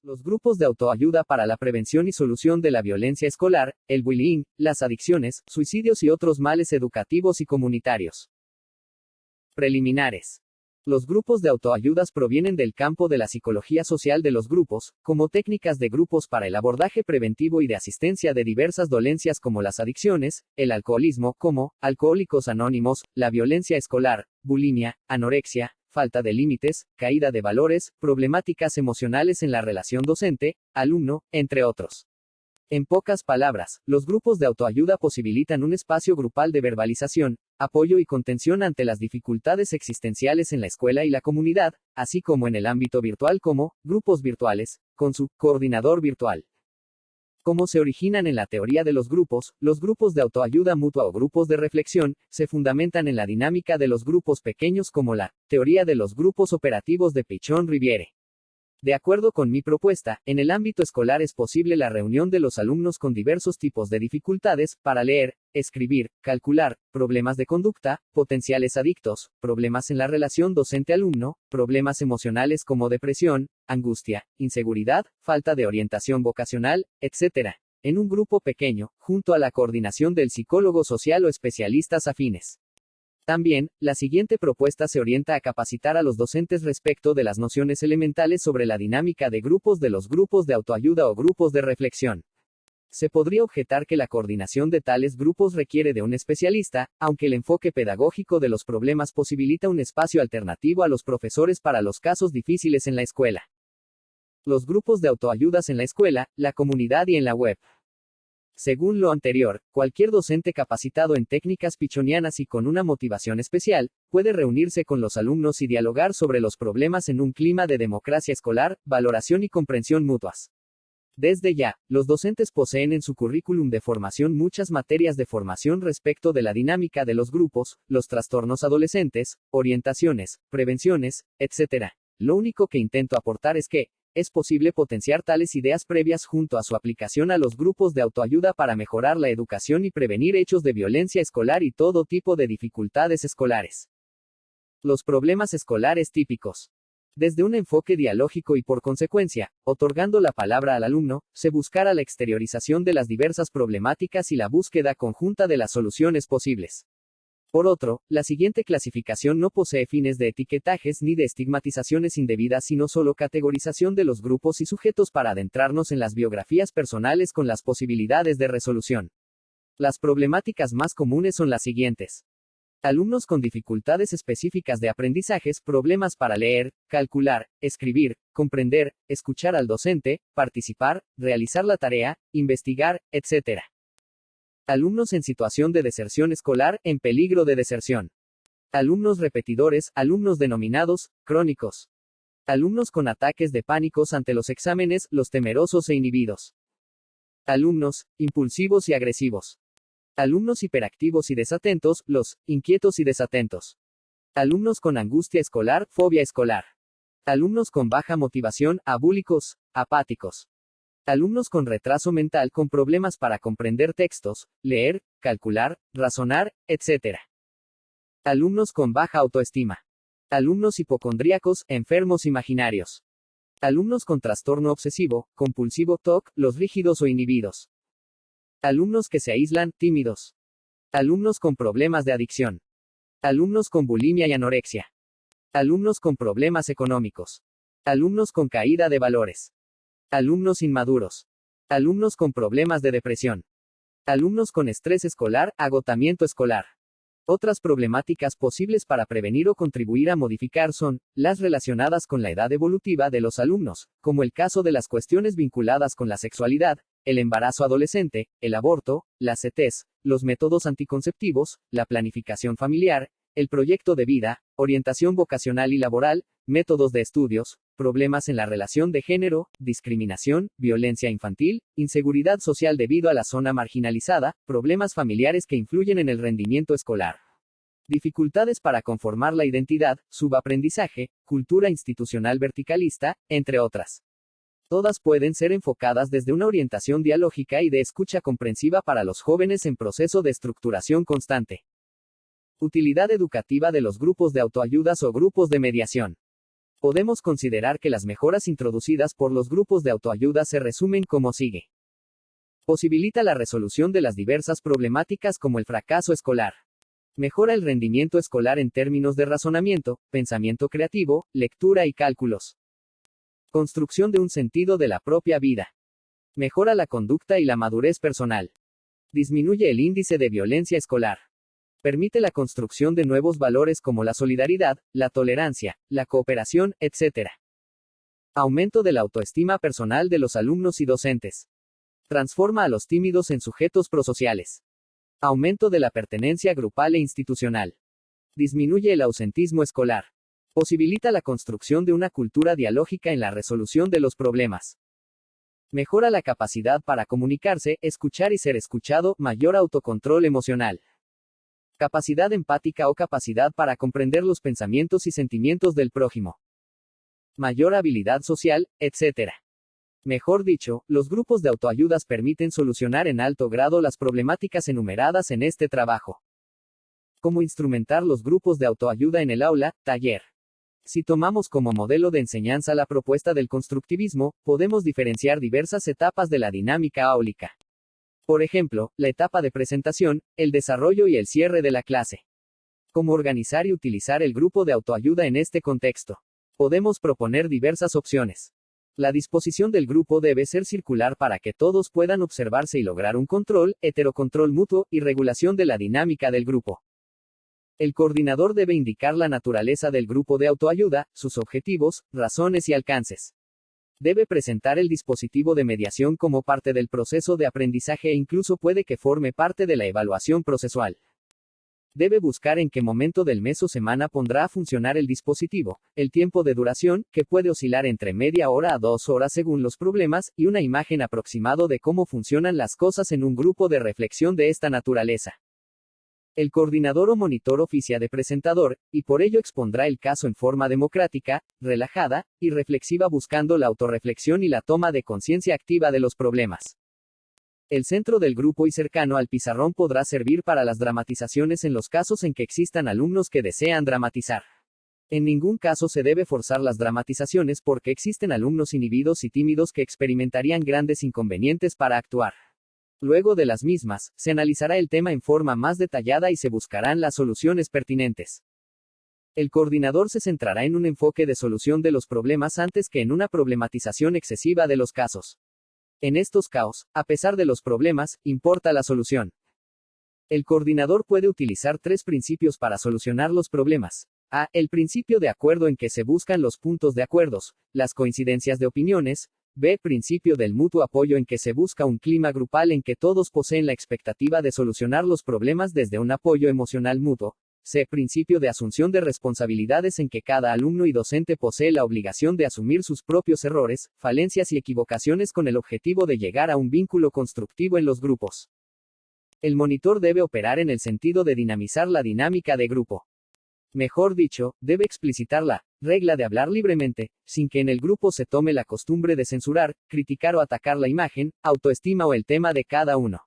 Los grupos de autoayuda para la prevención y solución de la violencia escolar, el bullying, las adicciones, suicidios y otros males educativos y comunitarios. Preliminares. Los grupos de autoayudas provienen del campo de la psicología social de los grupos, como técnicas de grupos para el abordaje preventivo y de asistencia de diversas dolencias como las adicciones, el alcoholismo, como Alcohólicos Anónimos, la violencia escolar, bulimia, anorexia, falta de límites, caída de valores, problemáticas emocionales en la relación docente-alumno, entre otros. En pocas palabras, los grupos de autoayuda posibilitan un espacio grupal de verbalización, apoyo y contención ante las dificultades existenciales en la escuela y la comunidad, así como en el ámbito virtual como grupos virtuales, con su coordinador virtual. Como se originan en la teoría de los grupos de autoayuda mutua o grupos de reflexión, se fundamentan en la dinámica de los grupos pequeños como la teoría de los grupos operativos de Pichon-Riviere. De acuerdo con mi propuesta, en el ámbito escolar es posible la reunión de los alumnos con diversos tipos de dificultades, para leer, escribir, calcular, problemas de conducta, potenciales adictos, problemas en la relación docente-alumno, problemas emocionales como depresión, angustia, inseguridad, falta de orientación vocacional, etc. En un grupo pequeño, junto a la coordinación del psicólogo social o especialistas afines. También, la siguiente propuesta se orienta a capacitar a los docentes respecto de las nociones elementales sobre la dinámica de grupos de los grupos de autoayuda o grupos de reflexión. Se podría objetar que la coordinación de tales grupos requiere de un especialista, aunque el enfoque pedagógico de los problemas posibilita un espacio alternativo a los profesores para los casos difíciles en la escuela. Los grupos de autoayudas en la escuela, la comunidad y en la web. Según lo anterior, cualquier docente capacitado en técnicas pichonianas y con una motivación especial, puede reunirse con los alumnos y dialogar sobre los problemas en un clima de democracia escolar, valoración y comprensión mutuas. Desde ya, los docentes poseen en su currículum de formación muchas materias de formación respecto de la dinámica de los grupos, los trastornos adolescentes, orientaciones, prevenciones, etc. Lo único que intento aportar es que, es posible potenciar tales ideas previas junto a su aplicación a los grupos de autoayuda para mejorar la educación y prevenir hechos de violencia escolar y todo tipo de dificultades escolares. Los problemas escolares típicos. Desde un enfoque dialógico y por consecuencia, otorgando la palabra al alumno, se buscará la exteriorización de las diversas problemáticas y la búsqueda conjunta de las soluciones posibles. Por otro, la siguiente clasificación no posee fines de etiquetajes ni de estigmatizaciones indebidas, sino solo categorización de los grupos y sujetos para adentrarnos en las biografías personales con las posibilidades de resolución. Las problemáticas más comunes son las siguientes. Alumnos con dificultades específicas de aprendizajes, problemas para leer, calcular, escribir, comprender, escuchar al docente, participar, realizar la tarea, investigar, etc. Alumnos en situación de deserción escolar, en peligro de deserción. Alumnos repetidores, alumnos denominados crónicos. Alumnos con ataques de pánicos ante los exámenes, los temerosos e inhibidos. Alumnos impulsivos y agresivos. Alumnos hiperactivos y desatentos, los inquietos y desatentos. Alumnos con angustia escolar, fobia escolar. Alumnos con baja motivación, abúlicos, apáticos. Alumnos con retraso mental con problemas para comprender textos, leer, calcular, razonar, etc. Alumnos con baja autoestima. Alumnos hipocondríacos, enfermos imaginarios. Alumnos con trastorno obsesivo, compulsivo TOC, los rígidos o inhibidos. Alumnos que se aíslan, tímidos. Alumnos con problemas de adicción. Alumnos con bulimia y anorexia. Alumnos con problemas económicos. Alumnos con caída de valores. Alumnos inmaduros. Alumnos con problemas de depresión. Alumnos con estrés escolar, agotamiento escolar. Otras problemáticas posibles para prevenir o contribuir a modificar son las relacionadas con la edad evolutiva de los alumnos, como el caso de las cuestiones vinculadas con la sexualidad, el embarazo adolescente, el aborto, las CTs, los métodos anticonceptivos, la planificación familiar, el proyecto de vida, orientación vocacional y laboral, métodos de estudios, problemas en la relación de género, discriminación, violencia infantil, inseguridad social debido a la zona marginalizada, problemas familiares que influyen en el rendimiento escolar. Dificultades para conformar la identidad, subaprendizaje, cultura institucional verticalista, entre otras. Todas pueden ser enfocadas desde una orientación dialógica y de escucha comprensiva para los jóvenes en proceso de estructuración constante. Utilidad educativa de los grupos de autoayudas o grupos de mediación. Podemos considerar que las mejoras introducidas por los grupos de autoayuda se resumen como sigue. Posibilita la resolución de las diversas problemáticas como el fracaso escolar. Mejora el rendimiento escolar en términos de razonamiento, pensamiento creativo, lectura y cálculos. Construcción de un sentido de la propia vida. Mejora la conducta y la madurez personal. Disminuye el índice de violencia escolar. Permite la construcción de nuevos valores como la solidaridad, la tolerancia, la cooperación, etc. Aumento de la autoestima personal de los alumnos y docentes. Transforma a los tímidos en sujetos prosociales. Aumento de la pertenencia grupal e institucional. Disminuye el ausentismo escolar. Posibilita la construcción de una cultura dialógica en la resolución de los problemas. Mejora la capacidad para comunicarse, escuchar y ser escuchado, mayor autocontrol emocional. Capacidad empática o capacidad para comprender los pensamientos y sentimientos del prójimo. Mayor habilidad social, etc. Mejor dicho, los grupos de autoayudas permiten solucionar en alto grado las problemáticas enumeradas en este trabajo. ¿Cómo instrumentar los grupos de autoayuda en el aula, taller? Si tomamos como modelo de enseñanza la propuesta del constructivismo, podemos diferenciar diversas etapas de la dinámica áulica. Por ejemplo, la etapa de presentación, el desarrollo y el cierre de la clase. ¿Cómo organizar y utilizar el grupo de autoayuda en este contexto? Podemos proponer diversas opciones. La disposición del grupo debe ser circular para que todos puedan observarse y lograr un control, heterocontrol mutuo, y regulación de la dinámica del grupo. El coordinador debe indicar la naturaleza del grupo de autoayuda, sus objetivos, razones y alcances. Debe presentar el dispositivo de mediación como parte del proceso de aprendizaje e incluso puede que forme parte de la evaluación procesual. Debe buscar en qué momento del mes o semana pondrá a funcionar el dispositivo, el tiempo de duración, que puede oscilar entre media hora a 2 horas según los problemas, y una imagen aproximado de cómo funcionan las cosas en un grupo de reflexión de esta naturaleza. El coordinador o monitor oficia de presentador, y por ello expondrá el caso en forma democrática, relajada, y reflexiva buscando la autorreflexión y la toma de conciencia activa de los problemas. El centro del grupo y cercano al pizarrón podrá servir para las dramatizaciones en los casos en que existan alumnos que desean dramatizar. En ningún caso se debe forzar las dramatizaciones porque existen alumnos inhibidos y tímidos que experimentarían grandes inconvenientes para actuar. Luego de las mismas, se analizará el tema en forma más detallada y se buscarán las soluciones pertinentes. El coordinador se centrará en un enfoque de solución de los problemas antes que en una problematización excesiva de los casos. En estos casos, a pesar de los problemas, importa la solución. El coordinador puede utilizar 3 principios para solucionar los problemas. A. El principio de acuerdo en que se buscan los puntos de acuerdos, las coincidencias de opiniones. B. Principio del mutuo apoyo en que se busca un clima grupal en que todos poseen la expectativa de solucionar los problemas desde un apoyo emocional mutuo. C. Principio de asunción de responsabilidades en que cada alumno y docente posee la obligación de asumir sus propios errores, falencias y equivocaciones con el objetivo de llegar a un vínculo constructivo en los grupos. El monitor debe operar en el sentido de dinamizar la dinámica de grupo. Mejor dicho, debe explicitar la regla de hablar libremente, sin que en el grupo se tome la costumbre de censurar, criticar o atacar la imagen, autoestima o el tema de cada uno.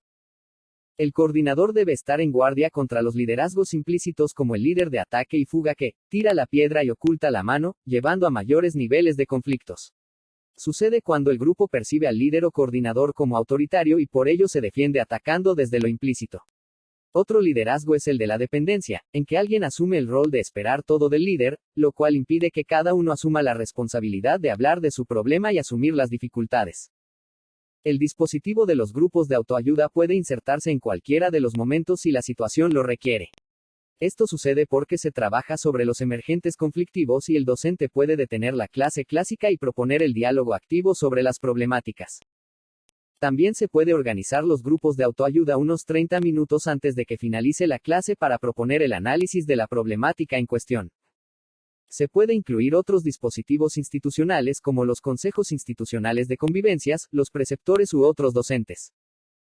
El coordinador debe estar en guardia contra los liderazgos implícitos como el líder de ataque y fuga que tira la piedra y oculta la mano, llevando a mayores niveles de conflictos. Sucede cuando el grupo percibe al líder o coordinador como autoritario y por ello se defiende atacando desde lo implícito. Otro liderazgo es el de la dependencia, en que alguien asume el rol de esperar todo del líder, lo cual impide que cada uno asuma la responsabilidad de hablar de su problema y asumir las dificultades. El dispositivo de los grupos de autoayuda puede insertarse en cualquiera de los momentos si la situación lo requiere. Esto sucede porque se trabaja sobre los emergentes conflictivos y el docente puede detener la clase clásica y proponer el diálogo activo sobre las problemáticas. También se puede organizar los grupos de autoayuda unos 30 minutos antes de que finalice la clase para proponer el análisis de la problemática en cuestión. Se puede incluir otros dispositivos institucionales como los consejos institucionales de convivencias, los preceptores u otros docentes.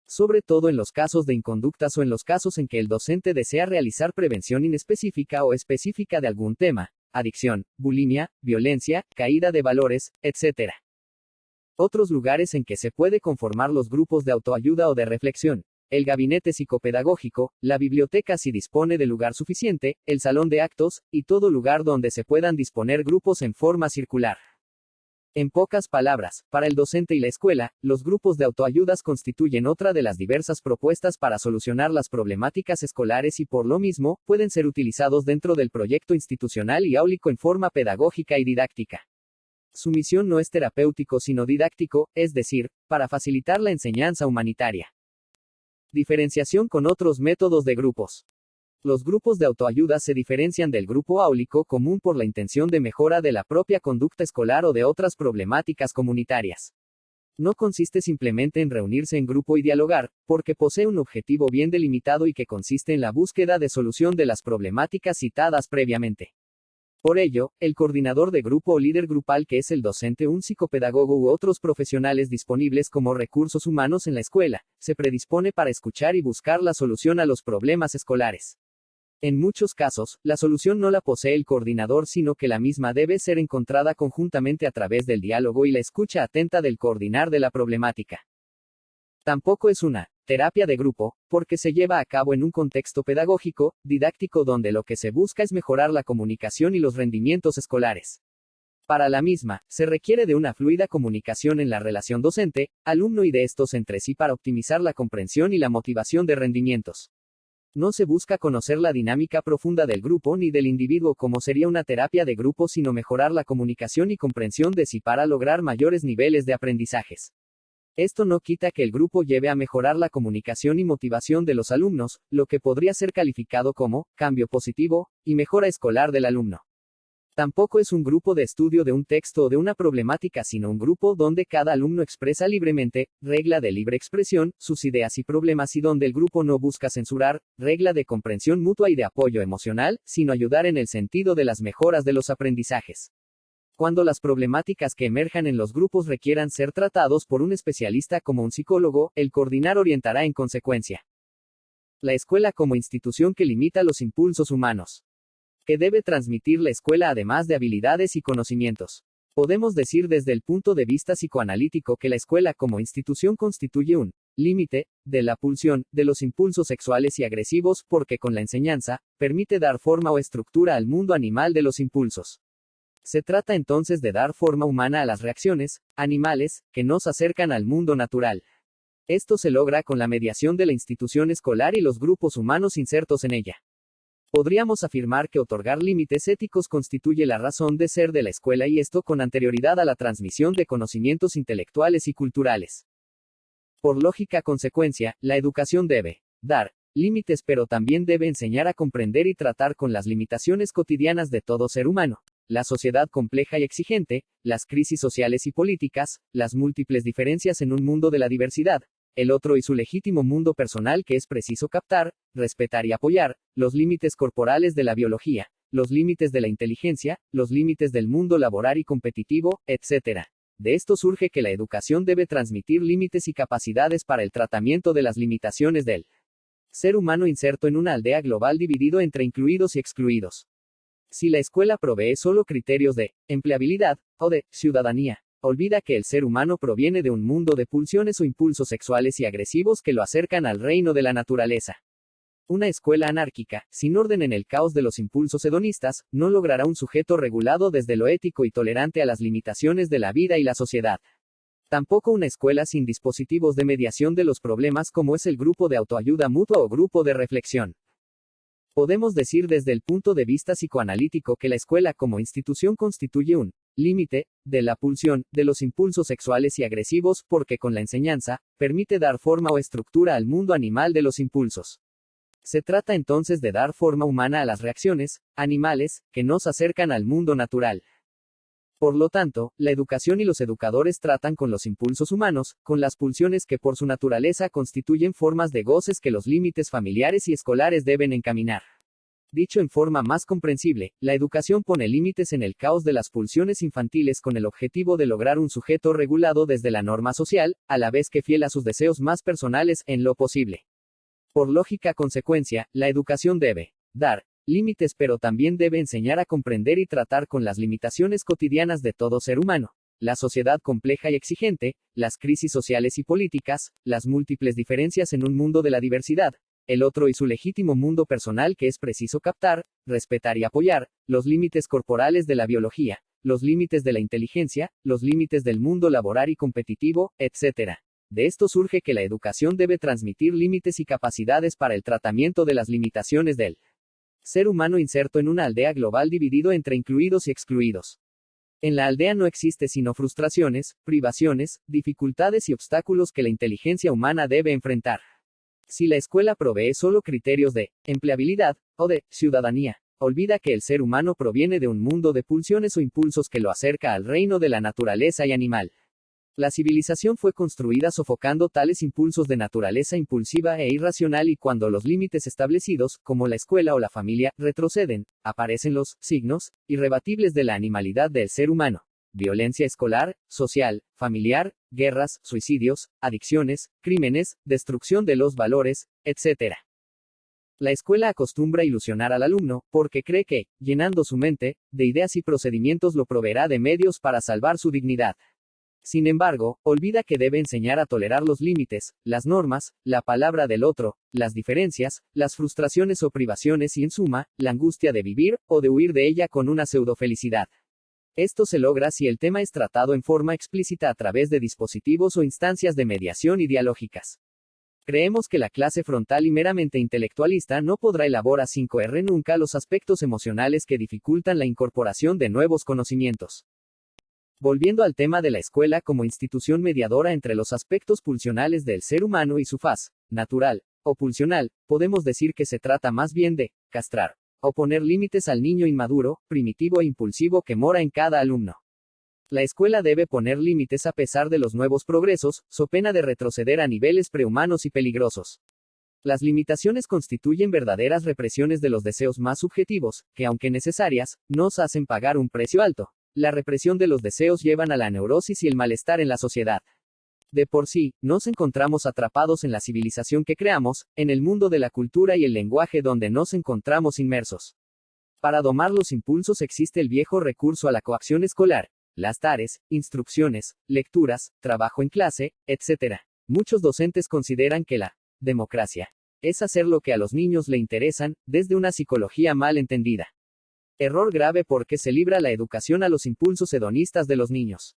Sobre todo en los casos de inconductas o en los casos en que el docente desea realizar prevención inespecífica o específica de algún tema, adicción, bulimia, violencia, caída de valores, etc. Otros lugares en que se puede conformar los grupos de autoayuda o de reflexión. el gabinete psicopedagógico, la biblioteca si dispone de lugar suficiente, el salón de actos, y todo lugar donde se puedan disponer grupos en forma circular. En pocas palabras, para el docente y la escuela, los grupos de autoayudas constituyen otra de las diversas propuestas para solucionar las problemáticas escolares y por lo mismo, pueden ser utilizados dentro del proyecto institucional y áulico en forma pedagógica y didáctica. Su misión no es terapéutico sino didáctico, es decir, para facilitar la enseñanza humanitaria. Diferenciación con otros métodos de grupos. Los grupos de autoayuda se diferencian del grupo áulico común por la intención de mejora de la propia conducta escolar o de otras problemáticas comunitarias. No consiste simplemente en reunirse en grupo y dialogar, porque posee un objetivo bien delimitado y que consiste en la búsqueda de solución de las problemáticas citadas previamente. Por ello, el coordinador de grupo o líder grupal, que es el docente, un psicopedagogo u otros profesionales disponibles como recursos humanos en la escuela, se predispone para escuchar y buscar la solución a los problemas escolares. En muchos casos, la solución no la posee el coordinador, sino que la misma debe ser encontrada conjuntamente a través del diálogo y la escucha atenta del coordinar de la problemática. Tampoco es una terapia de grupo, porque se lleva a cabo en un contexto pedagógico, didáctico donde lo que se busca es mejorar la comunicación y los rendimientos escolares. Para la misma, se requiere de una fluida comunicación en la relación docente-alumno y de estos entre sí para optimizar la comprensión y la motivación de rendimientos. No se busca conocer la dinámica profunda del grupo ni del individuo como sería una terapia de grupo, sino mejorar la comunicación y comprensión de sí para lograr mayores niveles de aprendizajes. Esto no quita que el grupo lleve a mejorar la comunicación y motivación de los alumnos, lo que podría ser calificado como cambio positivo y mejora escolar del alumno. Tampoco es un grupo de estudio de un texto o de una problemática, sino un grupo donde cada alumno expresa libremente, regla de libre expresión, sus ideas y problemas y donde el grupo no busca censurar, regla de comprensión mutua y de apoyo emocional, sino ayudar en el sentido de las mejoras de los aprendizajes. Cuando las problemáticas que emerjan en los grupos requieran ser tratados por un especialista como un psicólogo, el coordinar orientará en consecuencia. La escuela como institución que limita los impulsos humanos. Que debe transmitir la escuela además de habilidades y conocimientos. Podemos decir desde el punto de vista psicoanalítico que la escuela como institución constituye un límite de la pulsión de los impulsos sexuales y agresivos, porque con la enseñanza, permite dar forma o estructura al mundo animal de los impulsos. Se trata entonces de dar forma humana a las reacciones animales que nos acercan al mundo natural. Esto se logra con la mediación de la institución escolar y los grupos humanos insertos en ella. Podríamos afirmar que otorgar límites éticos constituye la razón de ser de la escuela, y esto con anterioridad a la transmisión de conocimientos intelectuales y culturales. Por lógica consecuencia, la educación debe dar límites, pero también debe enseñar a comprender y tratar con las limitaciones cotidianas de todo ser humano, la sociedad compleja y exigente, las crisis sociales y políticas, las múltiples diferencias en un mundo de la diversidad, el otro y su legítimo mundo personal que es preciso captar, respetar y apoyar, los límites corporales de la biología, los límites de la inteligencia, los límites del mundo laboral y competitivo, etc. De esto surge que la educación debe transmitir límites y capacidades para el tratamiento de las limitaciones del ser humano inserto en una aldea global dividido entre incluidos y excluidos. Si la escuela provee solo criterios de empleabilidad o de ciudadanía, olvida que el ser humano proviene de un mundo de pulsiones o impulsos sexuales y agresivos que lo acercan al reino de la naturaleza. Una escuela anárquica, sin orden en el caos de los impulsos hedonistas, no logrará un sujeto regulado desde lo ético y tolerante a las limitaciones de la vida y la sociedad. Tampoco una escuela sin dispositivos de mediación de los problemas como es el grupo de autoayuda mutua o grupo de reflexión. Podemos decir desde el punto de vista psicoanalítico que la escuela como institución constituye un límite de la pulsión de los impulsos sexuales y agresivos, porque con la enseñanza, permite dar forma o estructura al mundo animal de los impulsos. Se trata entonces de dar forma humana a las reacciones animales que nos acercan al mundo natural. Por lo tanto, la educación y los educadores tratan con los impulsos humanos, con las pulsiones que por su naturaleza constituyen formas de goces que los límites familiares y escolares deben encaminar. Dicho en forma más comprensible, la educación pone límites en el caos de las pulsiones infantiles con el objetivo de lograr un sujeto regulado desde la norma social, a la vez que fiel a sus deseos más personales, en lo posible. Por lógica consecuencia, la educación debe dar límites, pero también debe enseñar a comprender y tratar con las limitaciones cotidianas de todo ser humano, la sociedad compleja y exigente, las crisis sociales y políticas, las múltiples diferencias en un mundo de la diversidad, el otro y su legítimo mundo personal que es preciso captar, respetar y apoyar, los límites corporales de la biología, los límites de la inteligencia, los límites del mundo laboral y competitivo, etc. De esto surge que la educación debe transmitir límites y capacidades para el tratamiento de las limitaciones del ser humano inserto en una aldea global dividido entre incluidos y excluidos. En la aldea no existe sino frustraciones, privaciones, dificultades y obstáculos que la inteligencia humana debe enfrentar. Si la escuela provee solo criterios de empleabilidad o de ciudadanía, olvida que el ser humano proviene de un mundo de pulsiones o impulsos que lo acerca al reino de la naturaleza y animal. La civilización fue construida sofocando tales impulsos de naturaleza impulsiva e irracional y cuando los límites establecidos, como la escuela o la familia, retroceden, aparecen los signos irrebatibles de la animalidad del ser humano. Violencia escolar, social, familiar, guerras, suicidios, adicciones, crímenes, destrucción de los valores, etc. La escuela acostumbra ilusionar al alumno, porque cree que, llenando su mente, de ideas y procedimientos lo proveerá de medios para salvar su dignidad. Sin embargo, olvida que debe enseñar a tolerar los límites, las normas, la palabra del otro, las diferencias, las frustraciones o privaciones y en suma, la angustia de vivir, o de huir de ella con una pseudofelicidad. Esto se logra si el tema es tratado en forma explícita a través de dispositivos o instancias de mediación ideológicas. Creemos que la clase frontal y meramente intelectualista no podrá elaborar 5R nunca los aspectos emocionales que dificultan la incorporación de nuevos conocimientos. Volviendo al tema de la escuela como institución mediadora entre los aspectos pulsionales del ser humano y su faz natural o pulsional, podemos decir que se trata más bien de castrar o poner límites al niño inmaduro, primitivo e impulsivo que mora en cada alumno. La escuela debe poner límites a pesar de los nuevos progresos, so pena de retroceder a niveles prehumanos y peligrosos. Las limitaciones constituyen verdaderas represiones de los deseos más subjetivos, que aunque necesarias, nos hacen pagar un precio alto. La represión de los deseos llevan a la neurosis y el malestar en la sociedad. De por sí, nos encontramos atrapados en la civilización que creamos, en el mundo de la cultura y el lenguaje donde nos encontramos inmersos. Para domar los impulsos existe el viejo recurso a la coacción escolar, las tareas, instrucciones, lecturas, trabajo en clase, etc. Muchos docentes consideran que la democracia es hacer lo que a los niños le interesan, desde una psicología mal entendida. Error grave porque se libra la educación a los impulsos hedonistas de los niños.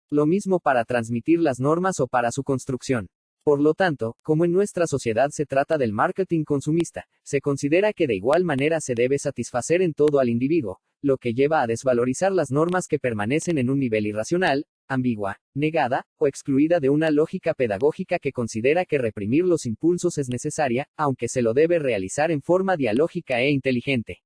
Lo mismo para transmitir las normas o para su construcción. Por lo tanto, como en nuestra sociedad se trata del marketing consumista, se considera que de igual manera se debe satisfacer en todo al individuo, lo que lleva a desvalorizar las normas que permanecen en un nivel irracional, ambigua, negada, o excluida de una lógica pedagógica que considera que reprimir los impulsos es necesaria, aunque se lo debe realizar en forma dialógica e inteligente.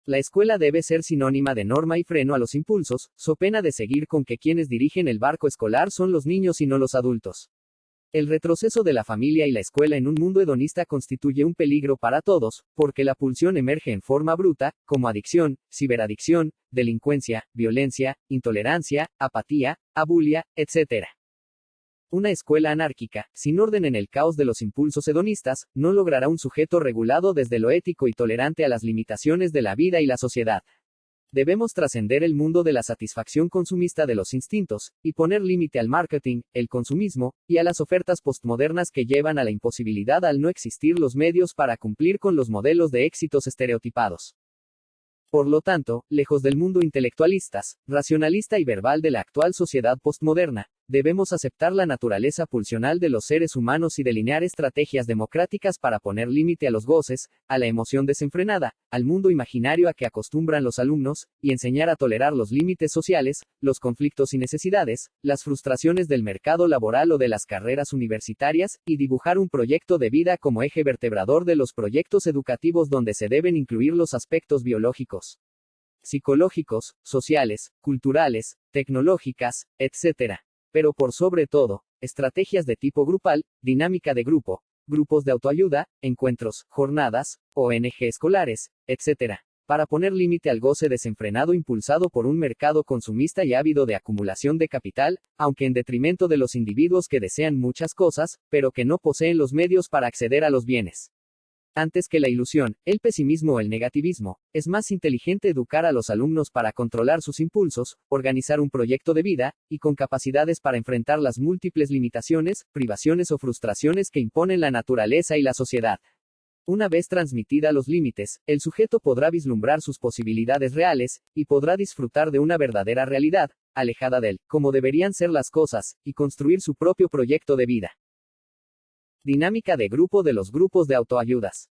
La escuela debe ser sinónima de norma y freno a los impulsos, so pena de seguir con que quienes dirigen el barco escolar son los niños y no los adultos. El retroceso de la familia y la escuela en un mundo hedonista constituye un peligro para todos, porque la pulsión emerge en forma bruta, como adicción, ciberadicción, delincuencia, violencia, intolerancia, apatía, abulia, etc. Una escuela anárquica, sin orden en el caos de los impulsos hedonistas, no logrará un sujeto regulado desde lo ético y tolerante a las limitaciones de la vida y la sociedad. Debemos trascender el mundo de la satisfacción consumista de los instintos, y poner límite al marketing, el consumismo, y a las ofertas postmodernas que llevan a la imposibilidad al no existir los medios para cumplir con los modelos de éxitos estereotipados. Por lo tanto, lejos del mundo intelectualistas, racionalista y verbal de la actual sociedad postmoderna, debemos aceptar la naturaleza pulsional de los seres humanos y delinear estrategias democráticas para poner límite a los goces, a la emoción desenfrenada, al mundo imaginario a que acostumbran los alumnos, y enseñar a tolerar los límites sociales, los conflictos y necesidades, las frustraciones del mercado laboral o de las carreras universitarias, y dibujar un proyecto de vida como eje vertebrador de los proyectos educativos donde se deben incluir los aspectos biológicos, psicológicos, sociales, culturales, tecnológicas, etc. Pero por sobre todo, estrategias de tipo grupal, dinámica de grupo, grupos de autoayuda, encuentros, jornadas, ONG escolares, etc. Para poner límite al goce desenfrenado impulsado por un mercado consumista y ávido de acumulación de capital, aunque en detrimento de los individuos que desean muchas cosas, pero que no poseen los medios para acceder a los bienes. Antes que la ilusión, el pesimismo o el negativismo, es más inteligente educar a los alumnos para controlar sus impulsos, organizar un proyecto de vida, y con capacidades para enfrentar las múltiples limitaciones, privaciones o frustraciones que imponen la naturaleza y la sociedad. Una vez transmitida los límites, el sujeto podrá vislumbrar sus posibilidades reales, y podrá disfrutar de una verdadera realidad, alejada del cómo deberían ser las cosas, y construir su propio proyecto de vida. Dinámica de grupo de los grupos de autoayudas.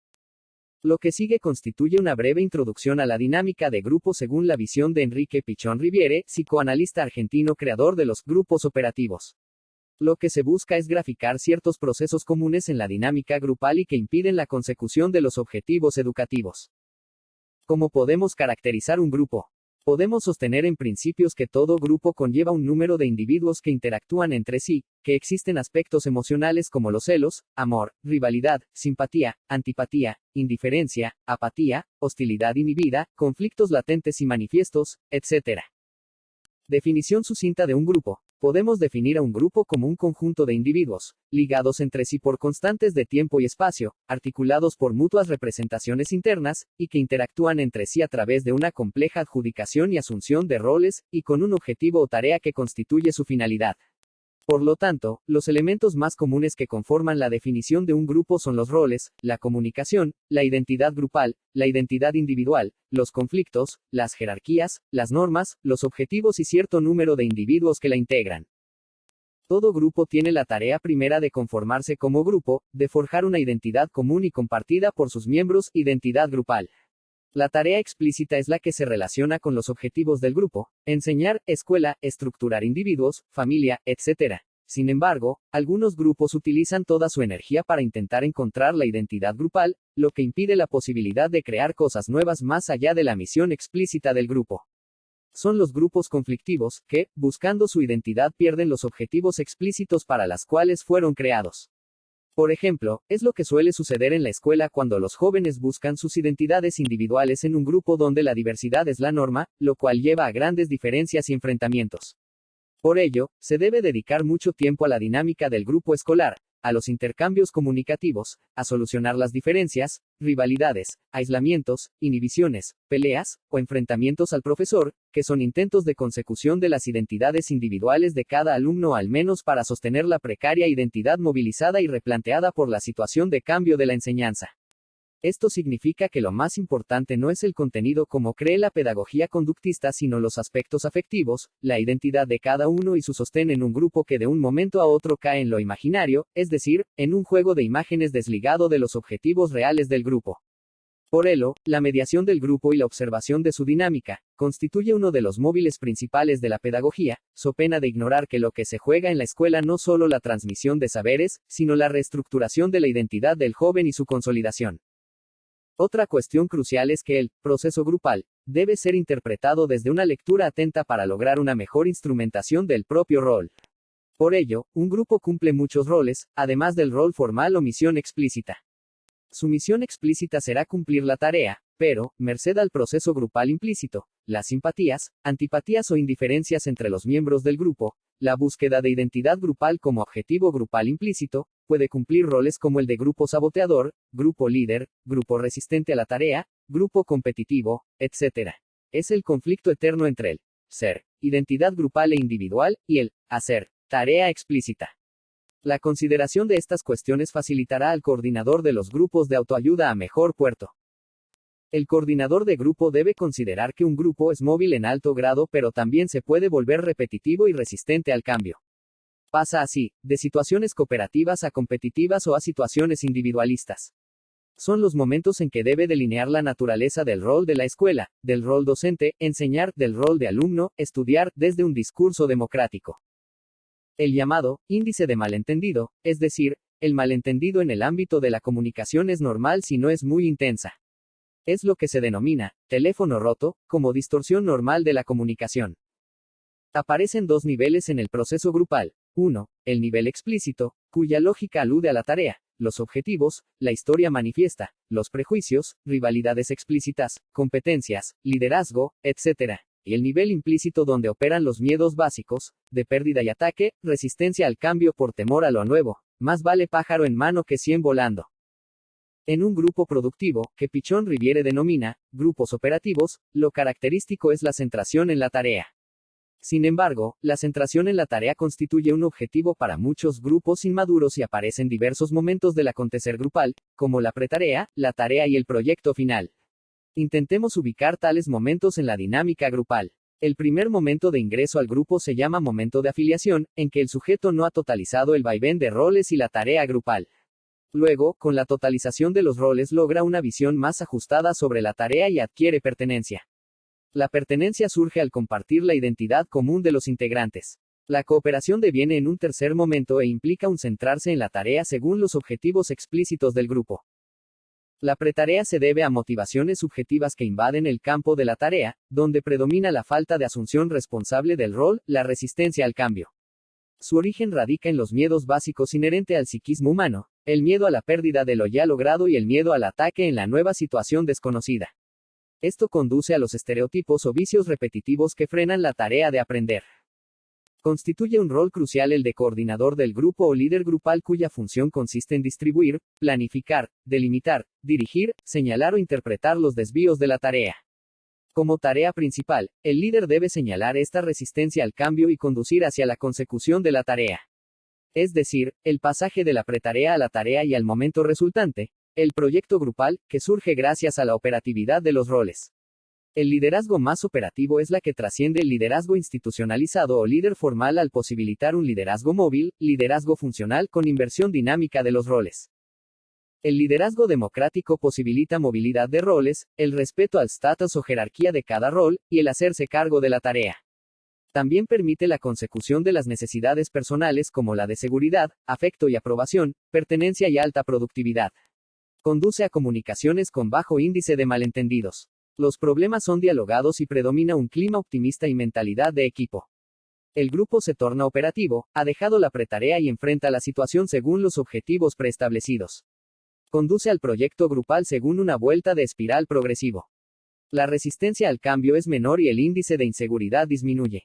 Lo que sigue constituye una breve introducción a la dinámica de grupo según la visión de Enrique Pichón Riviere, psicoanalista argentino creador de los grupos operativos. Lo que se busca es graficar ciertos procesos comunes en la dinámica grupal y que impiden la consecución de los objetivos educativos. ¿Cómo podemos caracterizar un grupo? Podemos sostener en principios que todo grupo conlleva un número de individuos que interactúan entre sí, que existen aspectos emocionales como los celos, amor, rivalidad, simpatía, antipatía, indiferencia, apatía, hostilidad inhibida, conflictos latentes y manifiestos, etc. Definición sucinta de un grupo. Podemos definir a un grupo como un conjunto de individuos, ligados entre sí por constantes de tiempo y espacio, articulados por mutuas representaciones internas, y que interactúan entre sí a través de una compleja adjudicación y asunción de roles, y con un objetivo o tarea que constituye su finalidad. Por lo tanto, los elementos más comunes que conforman la definición de un grupo son los roles, la comunicación, la identidad grupal, la identidad individual, los conflictos, las jerarquías, las normas, los objetivos y cierto número de individuos que la integran. Todo grupo tiene la tarea primera de conformarse como grupo, de forjar una identidad común y compartida por sus miembros, identidad grupal. La tarea explícita es la que se relaciona con los objetivos del grupo: enseñar, escuela, estructurar individuos, familia, etc. Sin embargo, algunos grupos utilizan toda su energía para intentar encontrar la identidad grupal, lo que impide la posibilidad de crear cosas nuevas más allá de la misión explícita del grupo. Son los grupos conflictivos, que, buscando su identidad, pierden los objetivos explícitos para los cuales fueron creados. Por ejemplo, es lo que suele suceder en la escuela cuando los jóvenes buscan sus identidades individuales en un grupo donde la diversidad es la norma, lo cual lleva a grandes diferencias y enfrentamientos. Por ello, se debe dedicar mucho tiempo a la dinámica del grupo escolar, a los intercambios comunicativos, a solucionar las diferencias, rivalidades, aislamientos, inhibiciones, peleas, o enfrentamientos al profesor, que son intentos de consecución de las identidades individuales de cada alumno, al menos para sostener la precaria identidad movilizada y replanteada por la situación de cambio de la enseñanza. Esto significa que lo más importante no es el contenido como cree la pedagogía conductista, sino los aspectos afectivos, la identidad de cada uno y su sostén en un grupo que de un momento a otro cae en lo imaginario, es decir, en un juego de imágenes desligado de los objetivos reales del grupo. Por ello, la mediación del grupo y la observación de su dinámica, constituye uno de los móviles principales de la pedagogía, so pena de ignorar que lo que se juega en la escuela no solo la transmisión de saberes, sino la reestructuración de la identidad del joven y su consolidación. Otra cuestión crucial es que el proceso grupal debe ser interpretado desde una lectura atenta para lograr una mejor instrumentación del propio rol. Por ello, un grupo cumple muchos roles, además del rol formal o misión explícita. Su misión explícita será cumplir la tarea, pero, merced al proceso grupal implícito, las simpatías, antipatías o indiferencias entre los miembros del grupo, la búsqueda de identidad grupal como objetivo grupal implícito, puede cumplir roles como el de grupo saboteador, grupo líder, grupo resistente a la tarea, grupo competitivo, etc. Es el conflicto eterno entre el ser, identidad grupal e individual, y el hacer, tarea explícita. La consideración de estas cuestiones facilitará al coordinador de los grupos de autoayuda a mejor puerto. El coordinador de grupo debe considerar que un grupo es móvil en alto grado, pero también se puede volver repetitivo y resistente al cambio. Pasa así, de situaciones cooperativas a competitivas o a situaciones individualistas. Son los momentos en que debe delinear la naturaleza del rol de la escuela, del rol docente, enseñar, del rol de alumno, estudiar, desde un discurso democrático. El llamado índice de malentendido, es decir, el malentendido en el ámbito de la comunicación es normal si no es muy intensa. Es lo que se denomina teléfono roto, como distorsión normal de la comunicación. Aparecen dos niveles en el proceso grupal. 1. El nivel explícito, cuya lógica alude a la tarea, los objetivos, la historia manifiesta, los prejuicios, rivalidades explícitas, competencias, liderazgo, etc. Y el nivel implícito, donde operan los miedos básicos, de pérdida y ataque, resistencia al cambio por temor a lo nuevo. Más vale pájaro en mano que 100 volando. En un grupo productivo, que Pichon Riviere denomina grupos operativos, lo característico es la centración en la tarea. Sin embargo, la centración en la tarea constituye un objetivo para muchos grupos inmaduros y aparece en diversos momentos del acontecer grupal, como la pretarea, la tarea y el proyecto final. Intentemos ubicar tales momentos en la dinámica grupal. El primer momento de ingreso al grupo se llama momento de afiliación, en que el sujeto no ha totalizado el vaivén de roles y la tarea grupal. Luego, con la totalización de los roles logra una visión más ajustada sobre la tarea y adquiere pertenencia. La pertenencia surge al compartir la identidad común de los integrantes. La cooperación deviene en un tercer momento e implica un centrarse en la tarea según los objetivos explícitos del grupo. La pretarea se debe a motivaciones subjetivas que invaden el campo de la tarea, donde predomina la falta de asunción responsable del rol, la resistencia al cambio. Su origen radica en los miedos básicos inherentes al psiquismo humano, el miedo a la pérdida de lo ya logrado y el miedo al ataque en la nueva situación desconocida. Esto conduce a los estereotipos o vicios repetitivos que frenan la tarea de aprender. Constituye un rol crucial el de coordinador del grupo o líder grupal cuya función consiste en distribuir, planificar, delimitar, dirigir, señalar o interpretar los desvíos de la tarea. Como tarea principal, el líder debe señalar esta resistencia al cambio y conducir hacia la consecución de la tarea. Es decir, el pasaje de la pretarea a la tarea y al momento resultante, el proyecto grupal, que surge gracias a la operatividad de los roles. El liderazgo más operativo es la que trasciende el liderazgo institucionalizado o líder formal al posibilitar un liderazgo móvil, liderazgo funcional con inversión dinámica de los roles. El liderazgo democrático posibilita movilidad de roles, el respeto al status o jerarquía de cada rol, y el hacerse cargo de la tarea. También permite la consecución de las necesidades personales como la de seguridad, afecto y aprobación, pertenencia y alta productividad. Conduce a comunicaciones con bajo índice de malentendidos. Los problemas son dialogados y predomina un clima optimista y mentalidad de equipo. El grupo se torna operativo, ha dejado la pretarea y enfrenta la situación según los objetivos preestablecidos. Conduce al proyecto grupal según una vuelta de espiral progresivo. La resistencia al cambio es menor y el índice de inseguridad disminuye.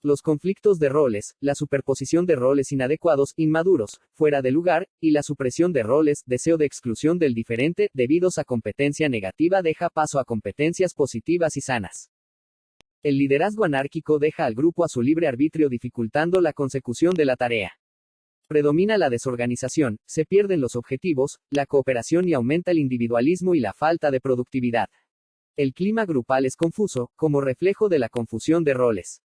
Los conflictos de roles, la superposición de roles inadecuados, inmaduros, fuera de lugar, y la supresión de roles, deseo de exclusión del diferente, debidos a competencia negativa deja paso a competencias positivas y sanas. El liderazgo anárquico deja al grupo a su libre arbitrio dificultando la consecución de la tarea. Predomina la desorganización, se pierden los objetivos, la cooperación y aumenta el individualismo y la falta de productividad. El clima grupal es confuso, como reflejo de la confusión de roles.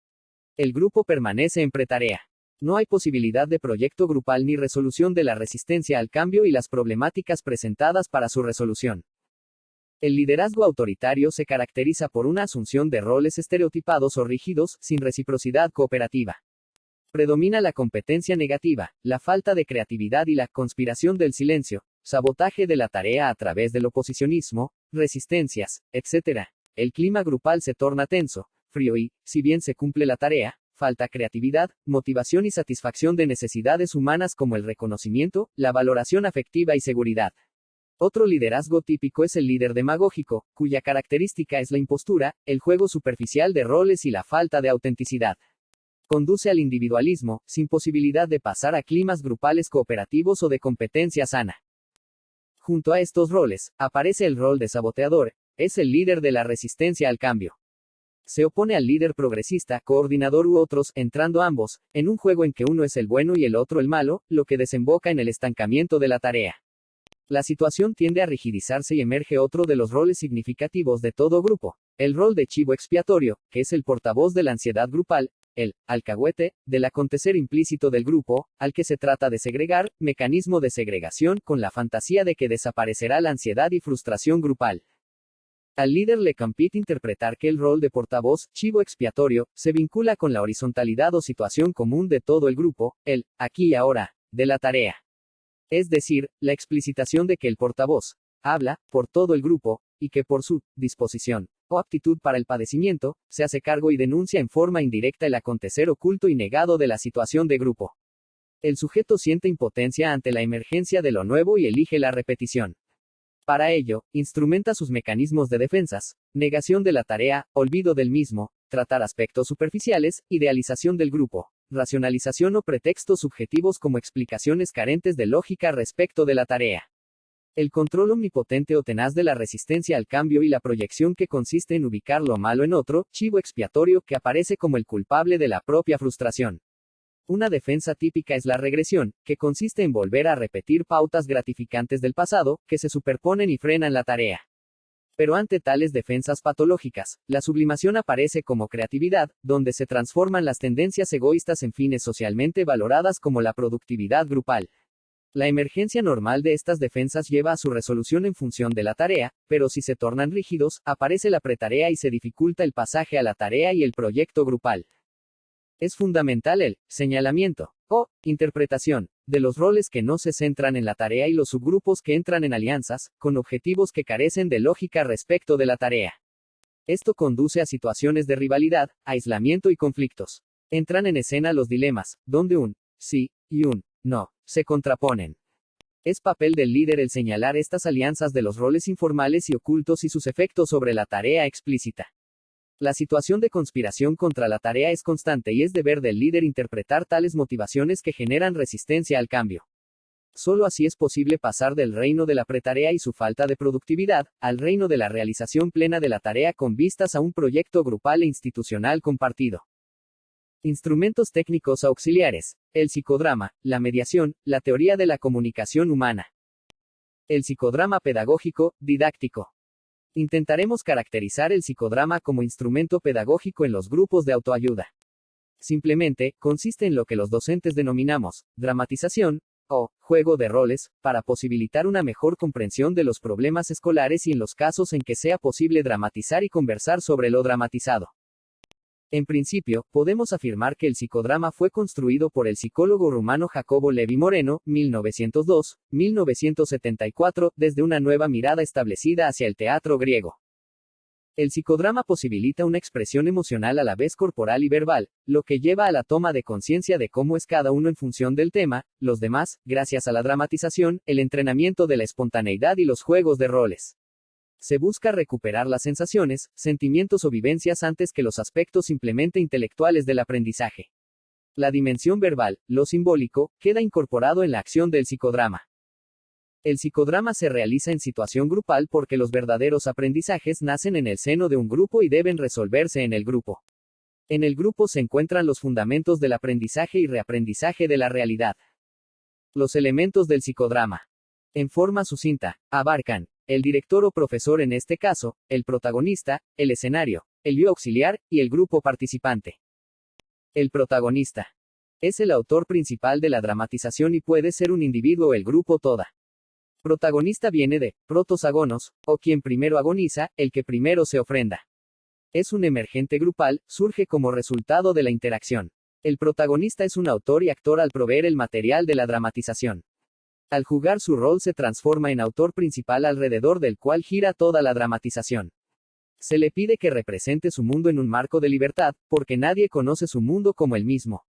El grupo permanece en pretarea. No hay posibilidad de proyecto grupal ni resolución de la resistencia al cambio y las problemáticas presentadas para su resolución. El liderazgo autoritario se caracteriza por una asunción de roles estereotipados o rígidos, sin reciprocidad cooperativa. Predomina la competencia negativa, la falta de creatividad y la conspiración del silencio, sabotaje de la tarea a través del oposicionismo, resistencias, etc. El clima grupal se torna tenso, frío y, si bien se cumple la tarea, falta creatividad, motivación y satisfacción de necesidades humanas como el reconocimiento, la valoración afectiva y seguridad. Otro liderazgo típico es el líder demagógico, cuya característica es la impostura, el juego superficial de roles y la falta de autenticidad. Conduce al individualismo, sin posibilidad de pasar a climas grupales cooperativos o de competencia sana. Junto a estos roles, aparece el rol de saboteador, es el líder de la resistencia al cambio. Se opone al líder progresista, coordinador u otros, entrando ambos, en un juego en que uno es el bueno y el otro el malo, lo que desemboca en el estancamiento de la tarea. La situación tiende a rigidizarse y emerge otro de los roles significativos de todo grupo, el rol de chivo expiatorio, que es el portavoz de la ansiedad grupal, el alcahuete, del acontecer implícito del grupo, al que se trata de segregar, mecanismo de segregación, con la fantasía de que desaparecerá la ansiedad y frustración grupal. Al líder le compete interpretar que el rol de portavoz, chivo expiatorio, se vincula con la horizontalidad o situación común de todo el grupo, el aquí y ahora, de la tarea. Es decir, la explicitación de que el portavoz habla por todo el grupo, y que por su disposición o aptitud para el padecimiento, se hace cargo y denuncia en forma indirecta el acontecer oculto y negado de la situación de grupo. El sujeto siente impotencia ante la emergencia de lo nuevo y elige la repetición. Para ello, instrumenta sus mecanismos de defensas, negación de la tarea, olvido del mismo, tratar aspectos superficiales, idealización del grupo, racionalización o pretextos subjetivos como explicaciones carentes de lógica respecto de la tarea. El control omnipotente o tenaz de la resistencia al cambio y la proyección que consiste en ubicar lo malo en otro, chivo expiatorio que aparece como el culpable de la propia frustración. Una defensa típica es la regresión, que consiste en volver a repetir pautas gratificantes del pasado, que se superponen y frenan la tarea. Pero ante tales defensas patológicas, la sublimación aparece como creatividad, donde se transforman las tendencias egoístas en fines socialmente valoradas como la productividad grupal. La emergencia normal de estas defensas lleva a su resolución en función de la tarea, pero si se tornan rígidos, aparece la pretarea y se dificulta el pasaje a la tarea y el proyecto grupal. Es fundamental el señalamiento o interpretación de los roles que no se centran en la tarea y los subgrupos que entran en alianzas, con objetivos que carecen de lógica respecto de la tarea. Esto conduce a situaciones de rivalidad, aislamiento y conflictos. Entran en escena los dilemas, donde un sí y un no se contraponen. Es papel del líder el señalar estas alianzas de los roles informales y ocultos y sus efectos sobre la tarea explícita. La situación de conspiración contra la tarea es constante y es deber del líder interpretar tales motivaciones que generan resistencia al cambio. Solo así es posible pasar del reino de la pretarea y su falta de productividad, al reino de la realización plena de la tarea con vistas a un proyecto grupal e institucional compartido. Instrumentos técnicos auxiliares. El psicodrama, la mediación, la teoría de la comunicación humana. El psicodrama pedagógico, didáctico. Intentaremos caracterizar el psicodrama como instrumento pedagógico en los grupos de autoayuda. Simplemente, consiste en lo que los docentes denominamos dramatización o juego de roles, para posibilitar una mejor comprensión de los problemas escolares y en los casos en que sea posible dramatizar y conversar sobre lo dramatizado. En principio, podemos afirmar que el psicodrama fue construido por el psicólogo rumano Jacobo Levi Moreno, 1902-1974, desde una nueva mirada establecida hacia el teatro griego. El psicodrama posibilita una expresión emocional a la vez corporal y verbal, lo que lleva a la toma de conciencia de cómo es cada uno en función del tema, los demás, gracias a la dramatización, el entrenamiento de la espontaneidad y los juegos de roles. Se busca recuperar las sensaciones, sentimientos o vivencias antes que los aspectos simplemente intelectuales del aprendizaje. La dimensión verbal, lo simbólico, queda incorporado en la acción del psicodrama. El psicodrama se realiza en situación grupal porque los verdaderos aprendizajes nacen en el seno de un grupo y deben resolverse en el grupo. En el grupo se encuentran los fundamentos del aprendizaje y reaprendizaje de la realidad. Los elementos del psicodrama. En forma sucinta, abarcan el director o profesor, en este caso, el protagonista, el escenario, el yo auxiliar, y el grupo participante. El protagonista es el autor principal de la dramatización y puede ser un individuo o el grupo toda. Protagonista viene de protos agonos, o quien primero agoniza, el que primero se ofrenda. Es un emergente grupal, surge como resultado de la interacción. El protagonista es un autor y actor al proveer el material de la dramatización. Al jugar su rol se transforma en autor principal alrededor del cual gira toda la dramatización. Se le pide que represente su mundo en un marco de libertad, porque nadie conoce su mundo como él mismo.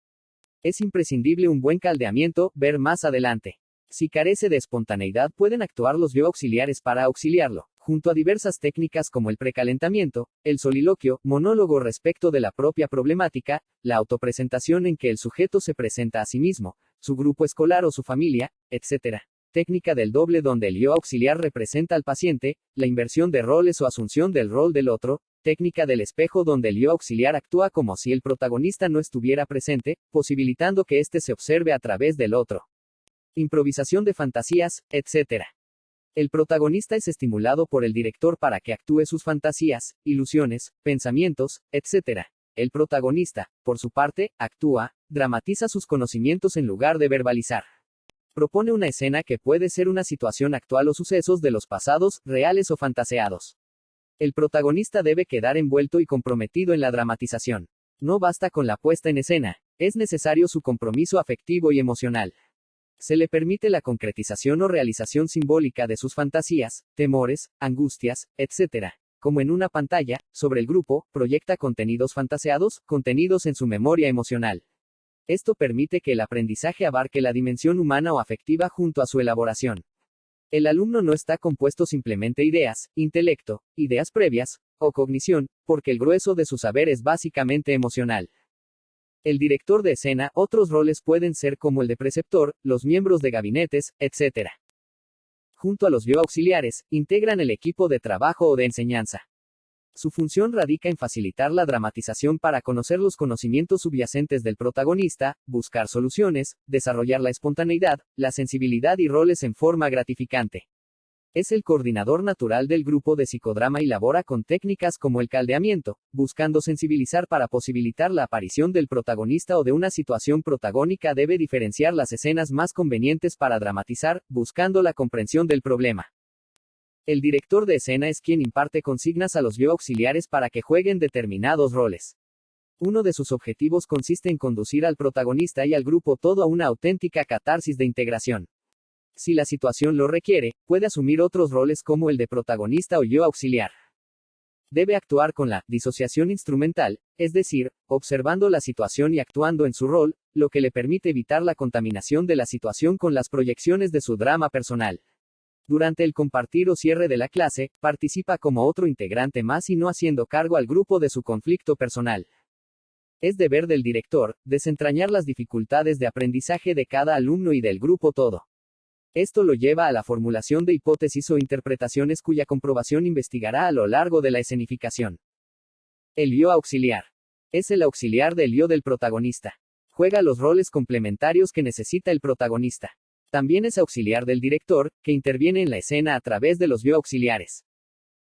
Es imprescindible un buen caldeamiento, ver más adelante. Si carece de espontaneidad, pueden actuar los yo auxiliares para auxiliarlo, junto a diversas técnicas como el precalentamiento, el soliloquio, monólogo respecto de la propia problemática, la autopresentación en que el sujeto se presenta a sí mismo, su grupo escolar o su familia, etc. Técnica del doble donde el yo auxiliar representa al paciente, la inversión de roles o asunción del rol del otro. Técnica del espejo donde el yo auxiliar actúa como si el protagonista no estuviera presente, posibilitando que éste se observe a través del otro. Improvisación de fantasías, etc. El protagonista es estimulado por el director para que actúe sus fantasías, ilusiones, pensamientos, etc. El protagonista, por su parte, actúa, dramatiza sus conocimientos en lugar de verbalizar. Propone una escena que puede ser una situación actual o sucesos de los pasados, reales o fantaseados. El protagonista debe quedar envuelto y comprometido en la dramatización. No basta con la puesta en escena, es necesario su compromiso afectivo y emocional. Se le permite la concretización o realización simbólica de sus fantasías, temores, angustias, etc. Como en una pantalla, sobre el grupo, proyecta contenidos fantaseados, contenidos en su memoria emocional. Esto permite que el aprendizaje abarque la dimensión humana o afectiva junto a su elaboración. El alumno no está compuesto simplemente ideas, intelecto, ideas previas, o cognición, porque el grueso de su saber es básicamente emocional. El director de escena, otros roles pueden ser como el de preceptor, los miembros de gabinetes, etc. junto a los yo auxiliares, integran el equipo de trabajo o de enseñanza. Su función radica en facilitar la dramatización para conocer los conocimientos subyacentes del protagonista, buscar soluciones, desarrollar la espontaneidad, la sensibilidad y roles en forma gratificante. Es el coordinador natural del grupo de psicodrama y labora con técnicas como el caldeamiento, buscando sensibilizar para posibilitar la aparición del protagonista o de una situación protagónica. Debe diferenciar las escenas más convenientes para dramatizar, buscando la comprensión del problema. El director de escena es quien imparte consignas a los yo auxiliares para que jueguen determinados roles. Uno de sus objetivos consiste en conducir al protagonista y al grupo todo a una auténtica catarsis de integración. Si la situación lo requiere, puede asumir otros roles como el de protagonista o yo auxiliar. Debe actuar con la disociación instrumental, es decir, observando la situación y actuando en su rol, lo que le permite evitar la contaminación de la situación con las proyecciones de su drama personal. Durante el compartir o cierre de la clase, participa como otro integrante más y no haciendo cargo al grupo de su conflicto personal. Es deber del director, desentrañar las dificultades de aprendizaje de cada alumno y del grupo todo. Esto lo lleva a la formulación de hipótesis o interpretaciones cuya comprobación investigará a lo largo de la escenificación. El yo auxiliar. Es el auxiliar del yo del protagonista. Juega los roles complementarios que necesita el protagonista. También es auxiliar del director, que interviene en la escena a través de los yo auxiliares.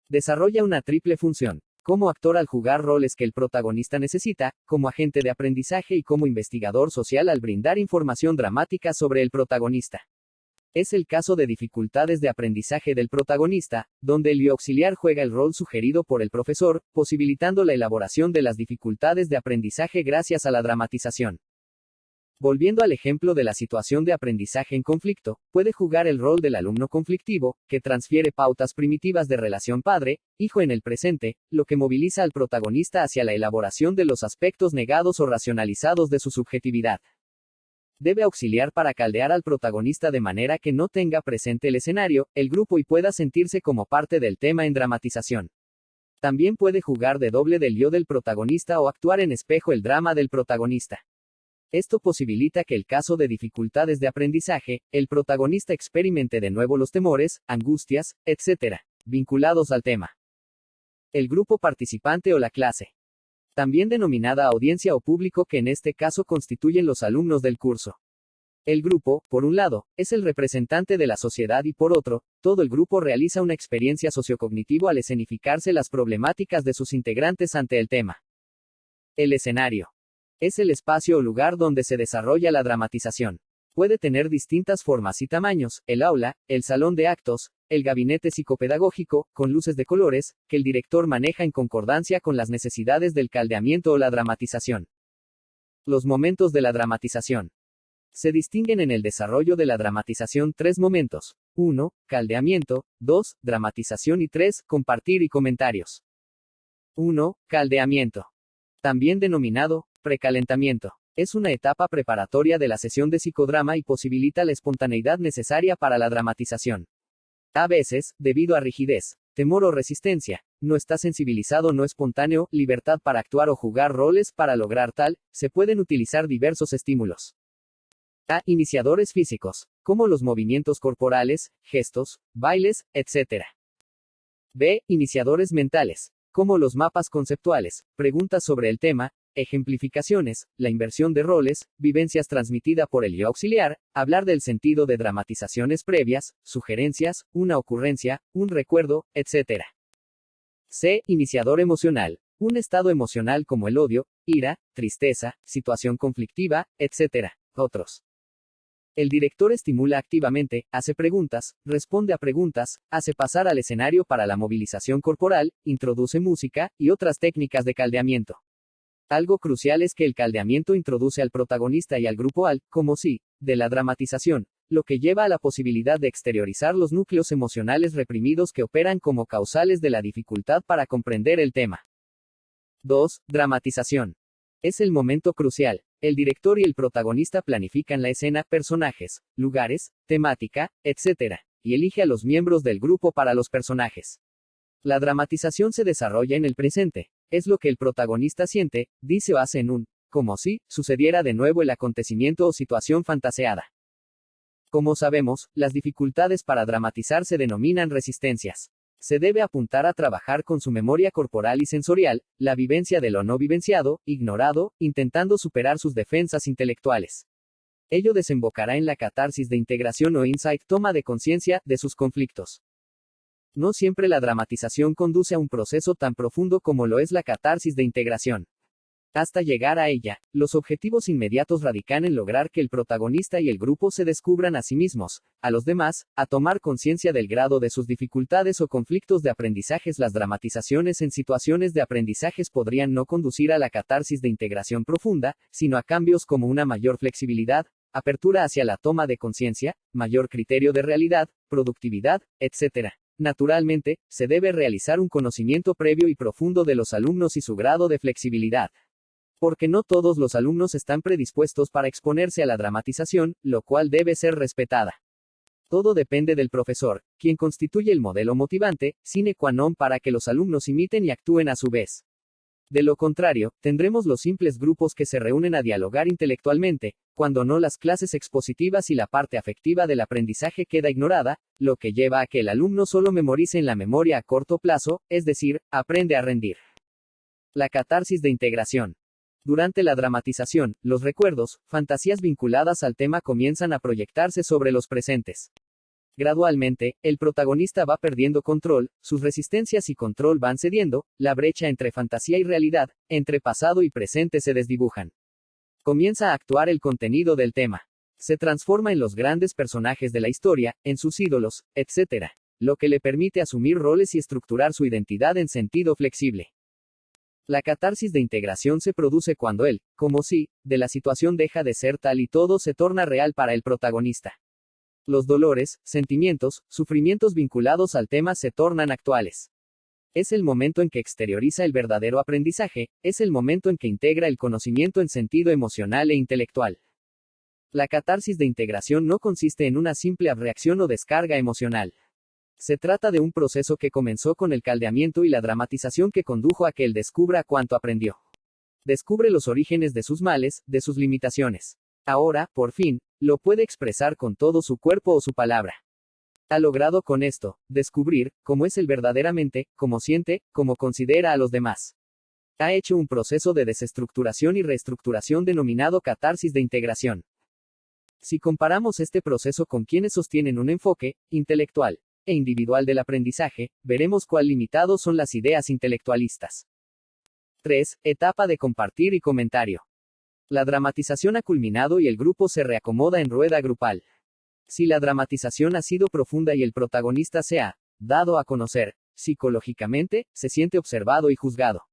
Desarrolla una triple función, como actor al jugar roles que el protagonista necesita, como agente de aprendizaje y como investigador social al brindar información dramática sobre el protagonista. Es el caso de dificultades de aprendizaje del protagonista, donde el yo auxiliar juega el rol sugerido por el profesor, posibilitando la elaboración de las dificultades de aprendizaje gracias a la dramatización. Volviendo al ejemplo de la situación de aprendizaje en conflicto, puede jugar el rol del alumno conflictivo, que transfiere pautas primitivas de relación padre-hijo en el presente, lo que moviliza al protagonista hacia la elaboración de los aspectos negados o racionalizados de su subjetividad. Debe auxiliar para caldear al protagonista de manera que no tenga presente el escenario, el grupo y pueda sentirse como parte del tema en dramatización. También puede jugar de doble del yo del protagonista o actuar en espejo el drama del protagonista. Esto posibilita que, en caso de dificultades de aprendizaje, el protagonista experimente de nuevo los temores, angustias, etc., vinculados al tema. El grupo participante o la clase. También denominada audiencia o público, que en este caso constituyen los alumnos del curso. El grupo, por un lado, es el representante de la sociedad y por otro, todo el grupo realiza una experiencia sociocognitivo al escenificarse las problemáticas de sus integrantes ante el tema. El escenario. Es el espacio o lugar donde se desarrolla la dramatización. Puede tener distintas formas y tamaños: el aula, el salón de actos, el gabinete psicopedagógico, con luces de colores, que el director maneja en concordancia con las necesidades del caldeamiento o la dramatización. Los momentos de la dramatización. Se distinguen en el desarrollo de la dramatización 3 momentos. 1. Caldeamiento. 2. Dramatización y 3. Compartir y comentarios. 1. Caldeamiento. También denominado precalentamiento. Es una etapa preparatoria de la sesión de psicodrama y posibilita la espontaneidad necesaria para la dramatización. A veces, debido a rigidez, temor o resistencia, no está sensibilizado, no espontáneo, libertad para actuar o jugar roles. Para lograr tal, se pueden utilizar diversos estímulos. A. Iniciadores físicos, como los movimientos corporales, gestos, bailes, etc. B. Iniciadores mentales, como los mapas conceptuales, preguntas sobre el tema, ejemplificaciones, la inversión de roles, vivencias transmitida por el yo auxiliar, hablar del sentido de dramatizaciones previas, sugerencias, una ocurrencia, un recuerdo, etc. C. Iniciador emocional, un estado emocional como el odio, ira, tristeza, situación conflictiva, etc. Otros. El director estimula activamente, hace preguntas, responde a preguntas, hace pasar al escenario para la movilización corporal, introduce música, y otras técnicas de caldeamiento. Algo crucial es que el caldeamiento introduce al protagonista y al grupo al, como si, de la dramatización, lo que lleva a la posibilidad de exteriorizar los núcleos emocionales reprimidos que operan como causales de la dificultad para comprender el tema. 2. Dramatización. Es el momento crucial. El director y el protagonista planifican la escena, personajes, lugares, temática, etc., y elige a los miembros del grupo para los personajes. La dramatización se desarrolla en el presente. Es lo que el protagonista siente, dice o hace en un, como si, sucediera de nuevo el acontecimiento o situación fantaseada. Como sabemos, las dificultades para dramatizar se denominan resistencias. Se debe apuntar a trabajar con su memoria corporal y sensorial, la vivencia de lo no vivenciado, ignorado, intentando superar sus defensas intelectuales. Ello desembocará en la catarsis de integración o insight, toma de conciencia, de sus conflictos. No siempre la dramatización conduce a un proceso tan profundo como lo es la catarsis de integración. Hasta llegar a ella, los objetivos inmediatos radican en lograr que el protagonista y el grupo se descubran a sí mismos, a los demás, a tomar conciencia del grado de sus dificultades o conflictos de aprendizajes. Las dramatizaciones en situaciones de aprendizajes podrían no conducir a la catarsis de integración profunda, sino a cambios como una mayor flexibilidad, apertura hacia la toma de conciencia, mayor criterio de realidad, productividad, etc. Naturalmente, se debe realizar un conocimiento previo y profundo de los alumnos y su grado de flexibilidad. Porque no todos los alumnos están predispuestos para exponerse a la dramatización, lo cual debe ser respetada. Todo depende del profesor, quien constituye el modelo motivante, sine qua non para que los alumnos imiten y actúen a su vez. De lo contrario, tendremos los simples grupos que se reúnen a dialogar intelectualmente, cuando no las clases expositivas y la parte afectiva del aprendizaje queda ignorada, lo que lleva a que el alumno solo memorice en la memoria a corto plazo, es decir, aprende a rendir. La catarsis de integración. Durante la dramatización, los recuerdos, fantasías vinculadas al tema comienzan a proyectarse sobre los presentes. Gradualmente, el protagonista va perdiendo control, sus resistencias y control van cediendo, la brecha entre fantasía y realidad, entre pasado y presente se desdibujan. Comienza a actuar el contenido del tema. Se transforma en los grandes personajes de la historia, en sus ídolos, etc. Lo que le permite asumir roles y estructurar su identidad en sentido flexible. La catarsis de integración se produce cuando él, como si, de la situación deja de ser tal y todo se torna real para el protagonista. Los dolores, sentimientos, sufrimientos vinculados al tema se tornan actuales. Es el momento en que exterioriza el verdadero aprendizaje, es el momento en que integra el conocimiento en sentido emocional e intelectual. La catarsis de integración no consiste en una simple abreacción o descarga emocional. Se trata de un proceso que comenzó con el caldeamiento y la dramatización que condujo a que él descubra cuánto aprendió. Descubre los orígenes de sus males, de sus limitaciones. Ahora, por fin, lo puede expresar con todo su cuerpo o su palabra. Ha logrado con esto, descubrir, cómo es él verdaderamente, cómo siente, cómo considera a los demás. Ha hecho un proceso de desestructuración y reestructuración denominado catarsis de integración. Si comparamos este proceso con quienes sostienen un enfoque, intelectual, e individual del aprendizaje, veremos cuán limitados son las ideas intelectualistas. 3. Etapa de compartir y comentario. La dramatización ha culminado y el grupo se reacomoda en rueda grupal. Si la dramatización ha sido profunda y el protagonista se ha dado a conocer, psicológicamente, se siente observado y juzgado.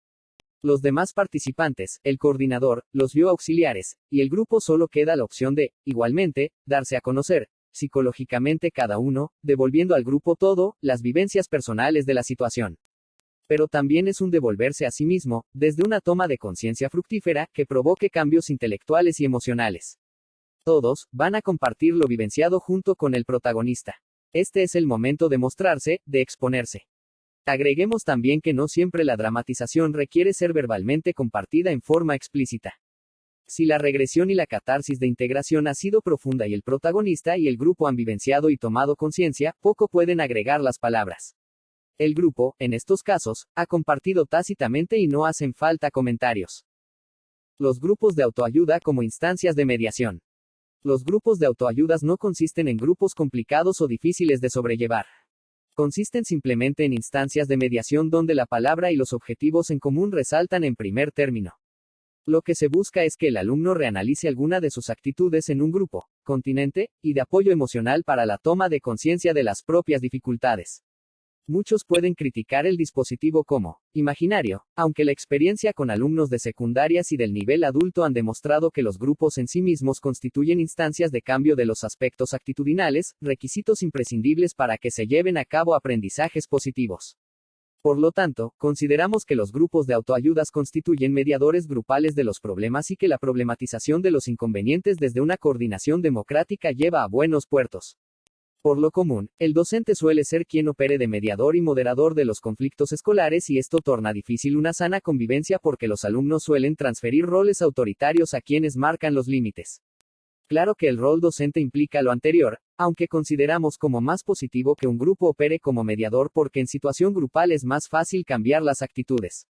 Los demás participantes, el coordinador, los auxiliares, y el grupo solo queda la opción de, igualmente, darse a conocer, psicológicamente cada uno, devolviendo al grupo todo, las vivencias personales de la situación. Pero también es un devolverse a sí mismo, desde una toma de conciencia fructífera, que provoque cambios intelectuales y emocionales. Todos, van a compartir lo vivenciado junto con el protagonista. Este es el momento de mostrarse, de exponerse. Agreguemos también que no siempre la dramatización requiere ser verbalmente compartida en forma explícita. Si la regresión y la catarsis de integración ha sido profunda y el protagonista y el grupo han vivenciado y tomado conciencia, poco pueden agregar las palabras. El grupo, en estos casos, ha compartido tácitamente y no hacen falta comentarios. Los grupos de autoayuda como instancias de mediación. Los grupos de autoayudas no consisten en grupos complicados o difíciles de sobrellevar. Consisten simplemente en instancias de mediación donde la palabra y los objetivos en común resaltan en primer término. Lo que se busca es que el alumno reanalice alguna de sus actitudes en un grupo, continente, y de apoyo emocional para la toma de conciencia de las propias dificultades. Muchos pueden criticar el dispositivo como imaginario, aunque la experiencia con alumnos de secundarias y del nivel adulto han demostrado que los grupos en sí mismos constituyen instancias de cambio de los aspectos actitudinales, requisitos imprescindibles para que se lleven a cabo aprendizajes positivos. Por lo tanto, consideramos que los grupos de autoayudas constituyen mediadores grupales de los problemas y que la problematización de los inconvenientes desde una coordinación democrática lleva a buenos puertos. Por lo común, el docente suele ser quien opere de mediador y moderador de los conflictos escolares y esto torna difícil una sana convivencia porque los alumnos suelen transferir roles autoritarios a quienes marcan los límites. Claro que el rol docente implica lo anterior, aunque consideramos como más positivo que un grupo opere como mediador porque en situación grupal es más fácil cambiar las actitudes.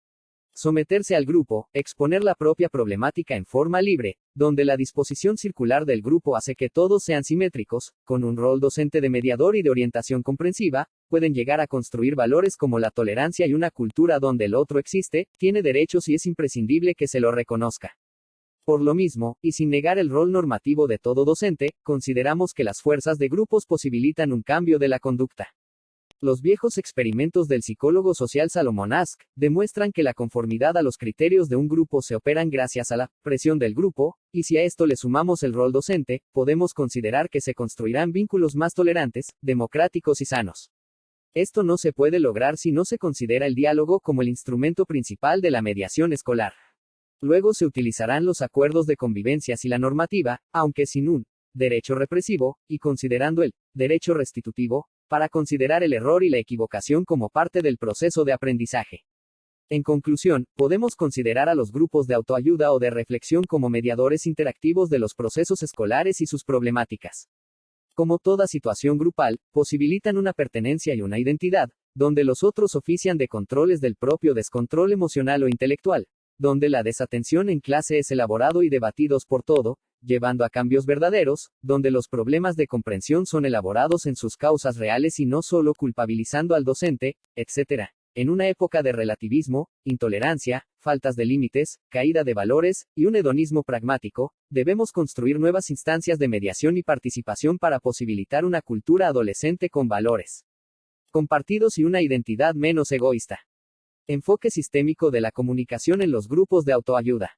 Someterse al grupo, exponer la propia problemática en forma libre, donde la disposición circular del grupo hace que todos sean simétricos, con un rol docente de mediador y de orientación comprensiva, pueden llegar a construir valores como la tolerancia y una cultura donde el otro existe, tiene derechos y es imprescindible que se lo reconozca. Por lo mismo, y sin negar el rol normativo de todo docente, consideramos que las fuerzas de grupos posibilitan un cambio de la conducta. Los viejos experimentos del psicólogo social Salomón Asch demuestran que la conformidad a los criterios de un grupo se operan gracias a la presión del grupo, y si a esto le sumamos el rol docente, podemos considerar que se construirán vínculos más tolerantes, democráticos y sanos. Esto no se puede lograr si no se considera el diálogo como el instrumento principal de la mediación escolar. Luego se utilizarán los acuerdos de convivencia y la normativa, aunque sin un derecho represivo, y considerando el derecho restitutivo, para considerar el error y la equivocación como parte del proceso de aprendizaje. En conclusión, podemos considerar a los grupos de autoayuda o de reflexión como mediadores interactivos de los procesos escolares y sus problemáticas. Como toda situación grupal, posibilitan una pertenencia y una identidad, donde los otros ofician de controles del propio descontrol emocional o intelectual, donde la desatención en clase es elaborado y debatidos por todo, llevando a cambios verdaderos, donde los problemas de comprensión son elaborados en sus causas reales y no solo culpabilizando al docente, etc. En una época de relativismo, intolerancia, faltas de límites, caída de valores, y un hedonismo pragmático, debemos construir nuevas instancias de mediación y participación para posibilitar una cultura adolescente con valores compartidos y una identidad menos egoísta. Enfoque sistémico de la comunicación en los grupos de autoayuda.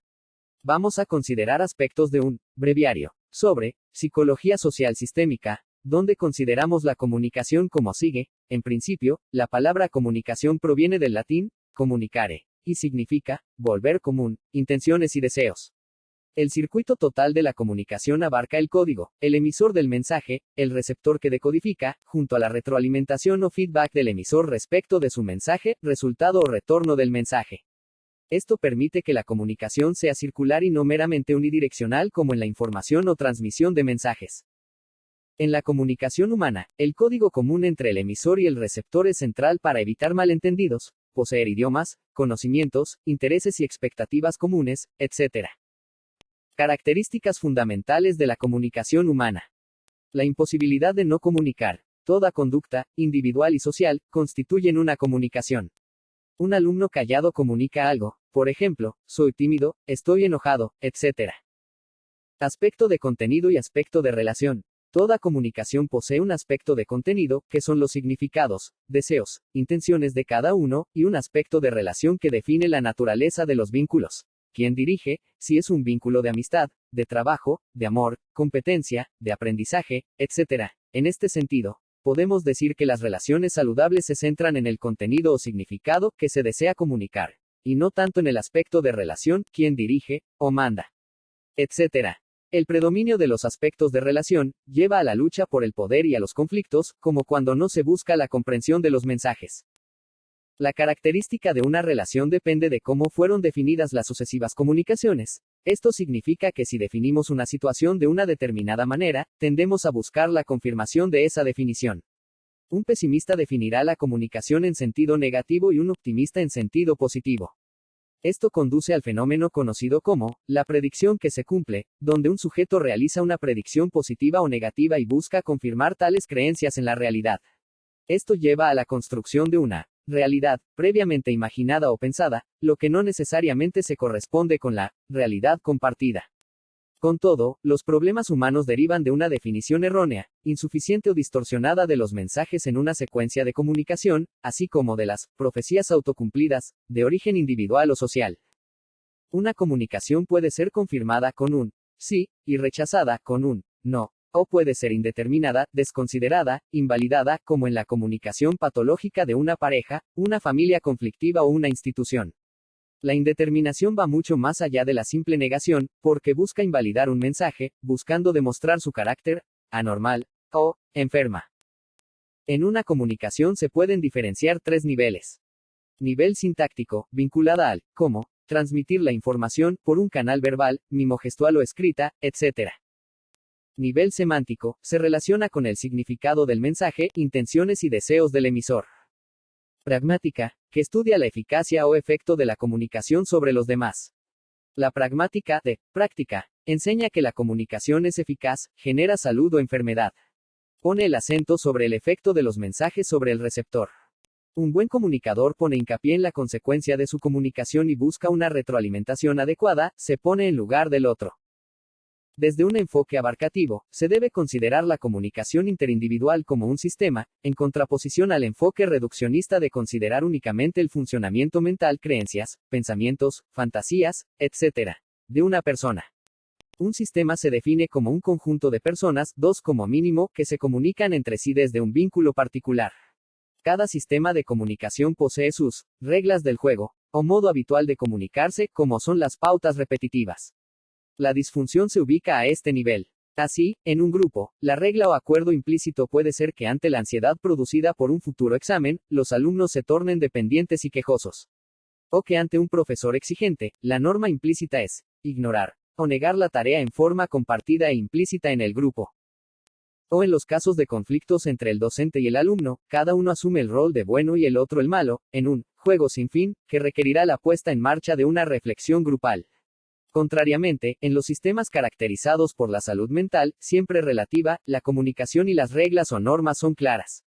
Vamos a considerar aspectos de un breviario sobre psicología social sistémica, donde consideramos la comunicación como sigue. En principio, la palabra comunicación proviene del latín comunicare, y significa volver común, intenciones y deseos. El circuito total de la comunicación abarca el código, el emisor del mensaje, el receptor que decodifica, junto a la retroalimentación o feedback del emisor respecto de su mensaje, resultado o retorno del mensaje. Esto permite que la comunicación sea circular y no meramente unidireccional como en la información o transmisión de mensajes. En la comunicación humana, el código común entre el emisor y el receptor es central para evitar malentendidos, poseer idiomas, conocimientos, intereses y expectativas comunes, etc. Características fundamentales de la comunicación humana. La imposibilidad de no comunicar. Toda conducta, individual y social, constituyen una comunicación. Un alumno callado comunica algo, por ejemplo, soy tímido, estoy enojado, etc. Aspecto de contenido y aspecto de relación. Toda comunicación posee un aspecto de contenido, que son los significados, deseos, intenciones de cada uno, y un aspecto de relación que define la naturaleza de los vínculos. Quién dirige, si es un vínculo de amistad, de trabajo, de amor, competencia, de aprendizaje, etc. En este sentido, podemos decir que las relaciones saludables se centran en el contenido o significado que se desea comunicar, y no tanto en el aspecto de relación, quién dirige, o manda, etc. El predominio de los aspectos de relación lleva a la lucha por el poder y a los conflictos, como cuando no se busca la comprensión de los mensajes. La característica de una relación depende de cómo fueron definidas las sucesivas comunicaciones. Esto significa que si definimos una situación de una determinada manera, tendemos a buscar la confirmación de esa definición. Un pesimista definirá la comunicación en sentido negativo y un optimista en sentido positivo. Esto conduce al fenómeno conocido como la predicción que se cumple, donde un sujeto realiza una predicción positiva o negativa y busca confirmar tales creencias en la realidad. Esto lleva a la construcción de una realidad, previamente imaginada o pensada, lo que no necesariamente se corresponde con la realidad compartida. Con todo, los problemas humanos derivan de una definición errónea, insuficiente o distorsionada de los mensajes en una secuencia de comunicación, así como de las profecías autocumplidas, de origen individual o social. Una comunicación puede ser confirmada con un sí, y rechazada con un no. O puede ser indeterminada, desconsiderada, invalidada, como en la comunicación patológica de una pareja, una familia conflictiva o una institución. La indeterminación va mucho más allá de la simple negación, porque busca invalidar un mensaje, buscando demostrar su carácter anormal o enferma. En una comunicación se pueden diferenciar tres niveles. Nivel sintáctico, vinculada al cómo transmitir la información por un canal verbal, mimogestual o escrita, etc. Nivel semántico, se relaciona con el significado del mensaje, intenciones y deseos del emisor. Pragmática, que estudia la eficacia o efecto de la comunicación sobre los demás. La pragmática, de práctica, enseña que la comunicación es eficaz, genera salud o enfermedad. Pone el acento sobre el efecto de los mensajes sobre el receptor. Un buen comunicador pone hincapié en la consecuencia de su comunicación y busca una retroalimentación adecuada, se pone en lugar del otro. Desde un enfoque abarcativo, se debe considerar la comunicación interindividual como un sistema, en contraposición al enfoque reduccionista de considerar únicamente el funcionamiento mental, creencias, pensamientos, fantasías, etc. de una persona. Un sistema se define como un conjunto de personas, dos como mínimo, que se comunican entre sí desde un vínculo particular. Cada sistema de comunicación posee sus reglas del juego, o modo habitual de comunicarse, como son las pautas repetitivas. La disfunción se ubica a este nivel. Así, en un grupo, la regla o acuerdo implícito puede ser que ante la ansiedad producida por un futuro examen, los alumnos se tornen dependientes y quejosos. O que ante un profesor exigente, la norma implícita es ignorar o negar la tarea en forma compartida e implícita en el grupo. O en los casos de conflictos entre el docente y el alumno, cada uno asume el rol de bueno y el otro el malo, en un juego sin fin, que requerirá la puesta en marcha de una reflexión grupal. Contrariamente, en los sistemas caracterizados por la salud mental, siempre relativa, la comunicación y las reglas o normas son claras.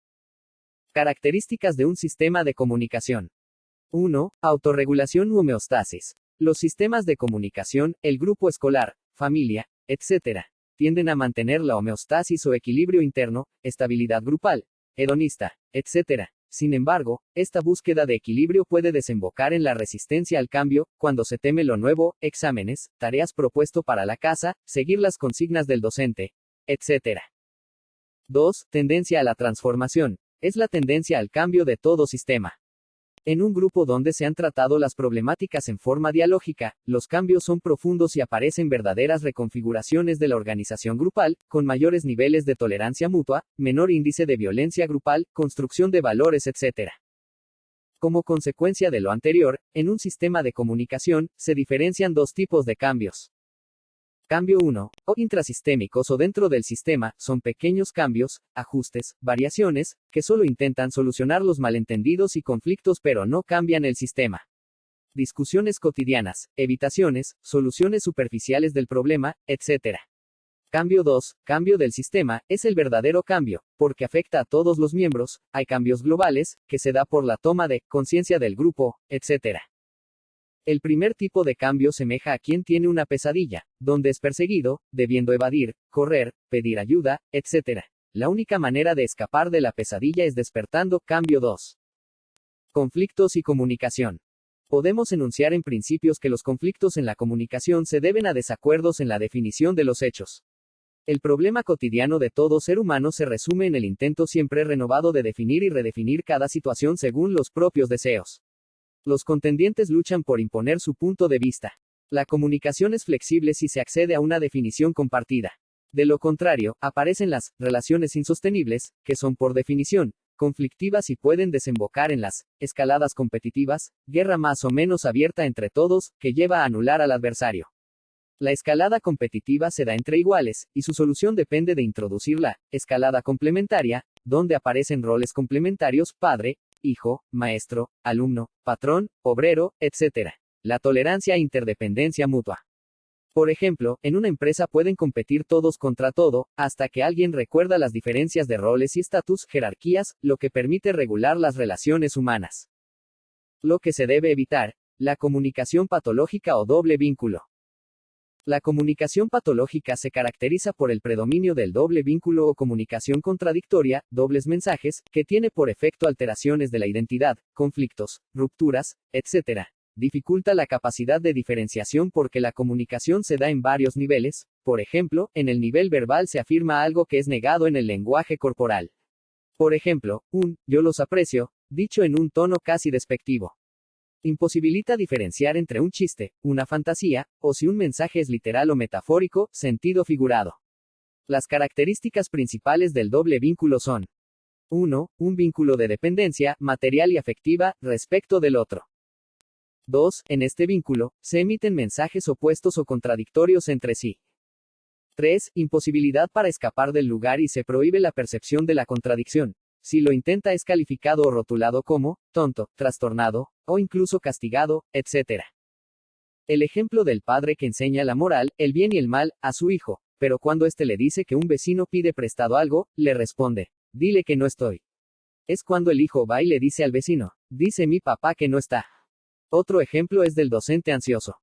Características de un sistema de comunicación. 1. Autorregulación u homeostasis. Los sistemas de comunicación, el grupo escolar, familia, etc., tienden a mantener la homeostasis o equilibrio interno, estabilidad grupal, hedonista, etc. Sin embargo, esta búsqueda de equilibrio puede desembocar en la resistencia al cambio, cuando se teme lo nuevo, exámenes, tareas propuesto para la casa, seguir las consignas del docente, etc. 2. Tendencia a la transformación. Es la tendencia al cambio de todo sistema. En un grupo donde se han tratado las problemáticas en forma dialógica, los cambios son profundos y aparecen verdaderas reconfiguraciones de la organización grupal, con mayores niveles de tolerancia mutua, menor índice de violencia grupal, construcción de valores, etc. Como consecuencia de lo anterior, en un sistema de comunicación, se diferencian dos tipos de cambios. Cambio 1, o intrasistémicos o dentro del sistema, son pequeños cambios, ajustes, variaciones, que solo intentan solucionar los malentendidos y conflictos pero no cambian el sistema. Discusiones cotidianas, evitaciones, soluciones superficiales del problema, etc. Cambio 2, cambio del sistema, es el verdadero cambio, porque afecta a todos los miembros, hay cambios globales, que se da por la toma de conciencia del grupo, etc. El primer tipo de cambio semeja a quien tiene una pesadilla, donde es perseguido, debiendo evadir, correr, pedir ayuda, etc. La única manera de escapar de la pesadilla es despertando. Cambio 2. Conflictos y comunicación. Podemos enunciar en principios que los conflictos en la comunicación se deben a desacuerdos en la definición de los hechos. El problema cotidiano de todo ser humano se resume en el intento siempre renovado de definir y redefinir cada situación según los propios deseos. Los contendientes luchan por imponer su punto de vista. La comunicación es flexible si se accede a una definición compartida. De lo contrario, aparecen las relaciones insostenibles, que son por definición conflictivas y pueden desembocar en las escaladas competitivas, guerra más o menos abierta entre todos, que lleva a anular al adversario. La escalada competitiva se da entre iguales, y su solución depende de introducir la escalada complementaria, donde aparecen roles complementarios, padre, hijo, maestro, alumno, patrón, obrero, etc. La tolerancia e interdependencia mutua. Por ejemplo, en una empresa pueden competir todos contra todo, hasta que alguien recuerda las diferencias de roles y estatus, jerarquías, lo que permite regular las relaciones humanas. Lo que se debe evitar, la comunicación patológica o doble vínculo. La comunicación patológica se caracteriza por el predominio del doble vínculo o comunicación contradictoria, dobles mensajes, que tiene por efecto alteraciones de la identidad, conflictos, rupturas, etc. Dificulta la capacidad de diferenciación porque la comunicación se da en varios niveles, por ejemplo, en el nivel verbal se afirma algo que es negado en el lenguaje corporal. Por ejemplo, yo los aprecio, dicho en un tono casi despectivo. Imposibilita diferenciar entre un chiste, una fantasía, o si un mensaje es literal o metafórico, sentido figurado. Las características principales del doble vínculo son: 1. Un vínculo de dependencia, material y afectiva, respecto del otro. 2. En este vínculo, se emiten mensajes opuestos o contradictorios entre sí. 3. Imposibilidad para escapar del lugar y se prohíbe la percepción de la contradicción. Si lo intenta es calificado o rotulado como tonto, trastornado, o incluso castigado, etc. El ejemplo del padre que enseña la moral, el bien y el mal, a su hijo, pero cuando éste le dice que un vecino pide prestado algo, le responde, dile que no estoy. Es cuando el hijo va y le dice al vecino, dice mi papá que no está. Otro ejemplo es del docente ansioso.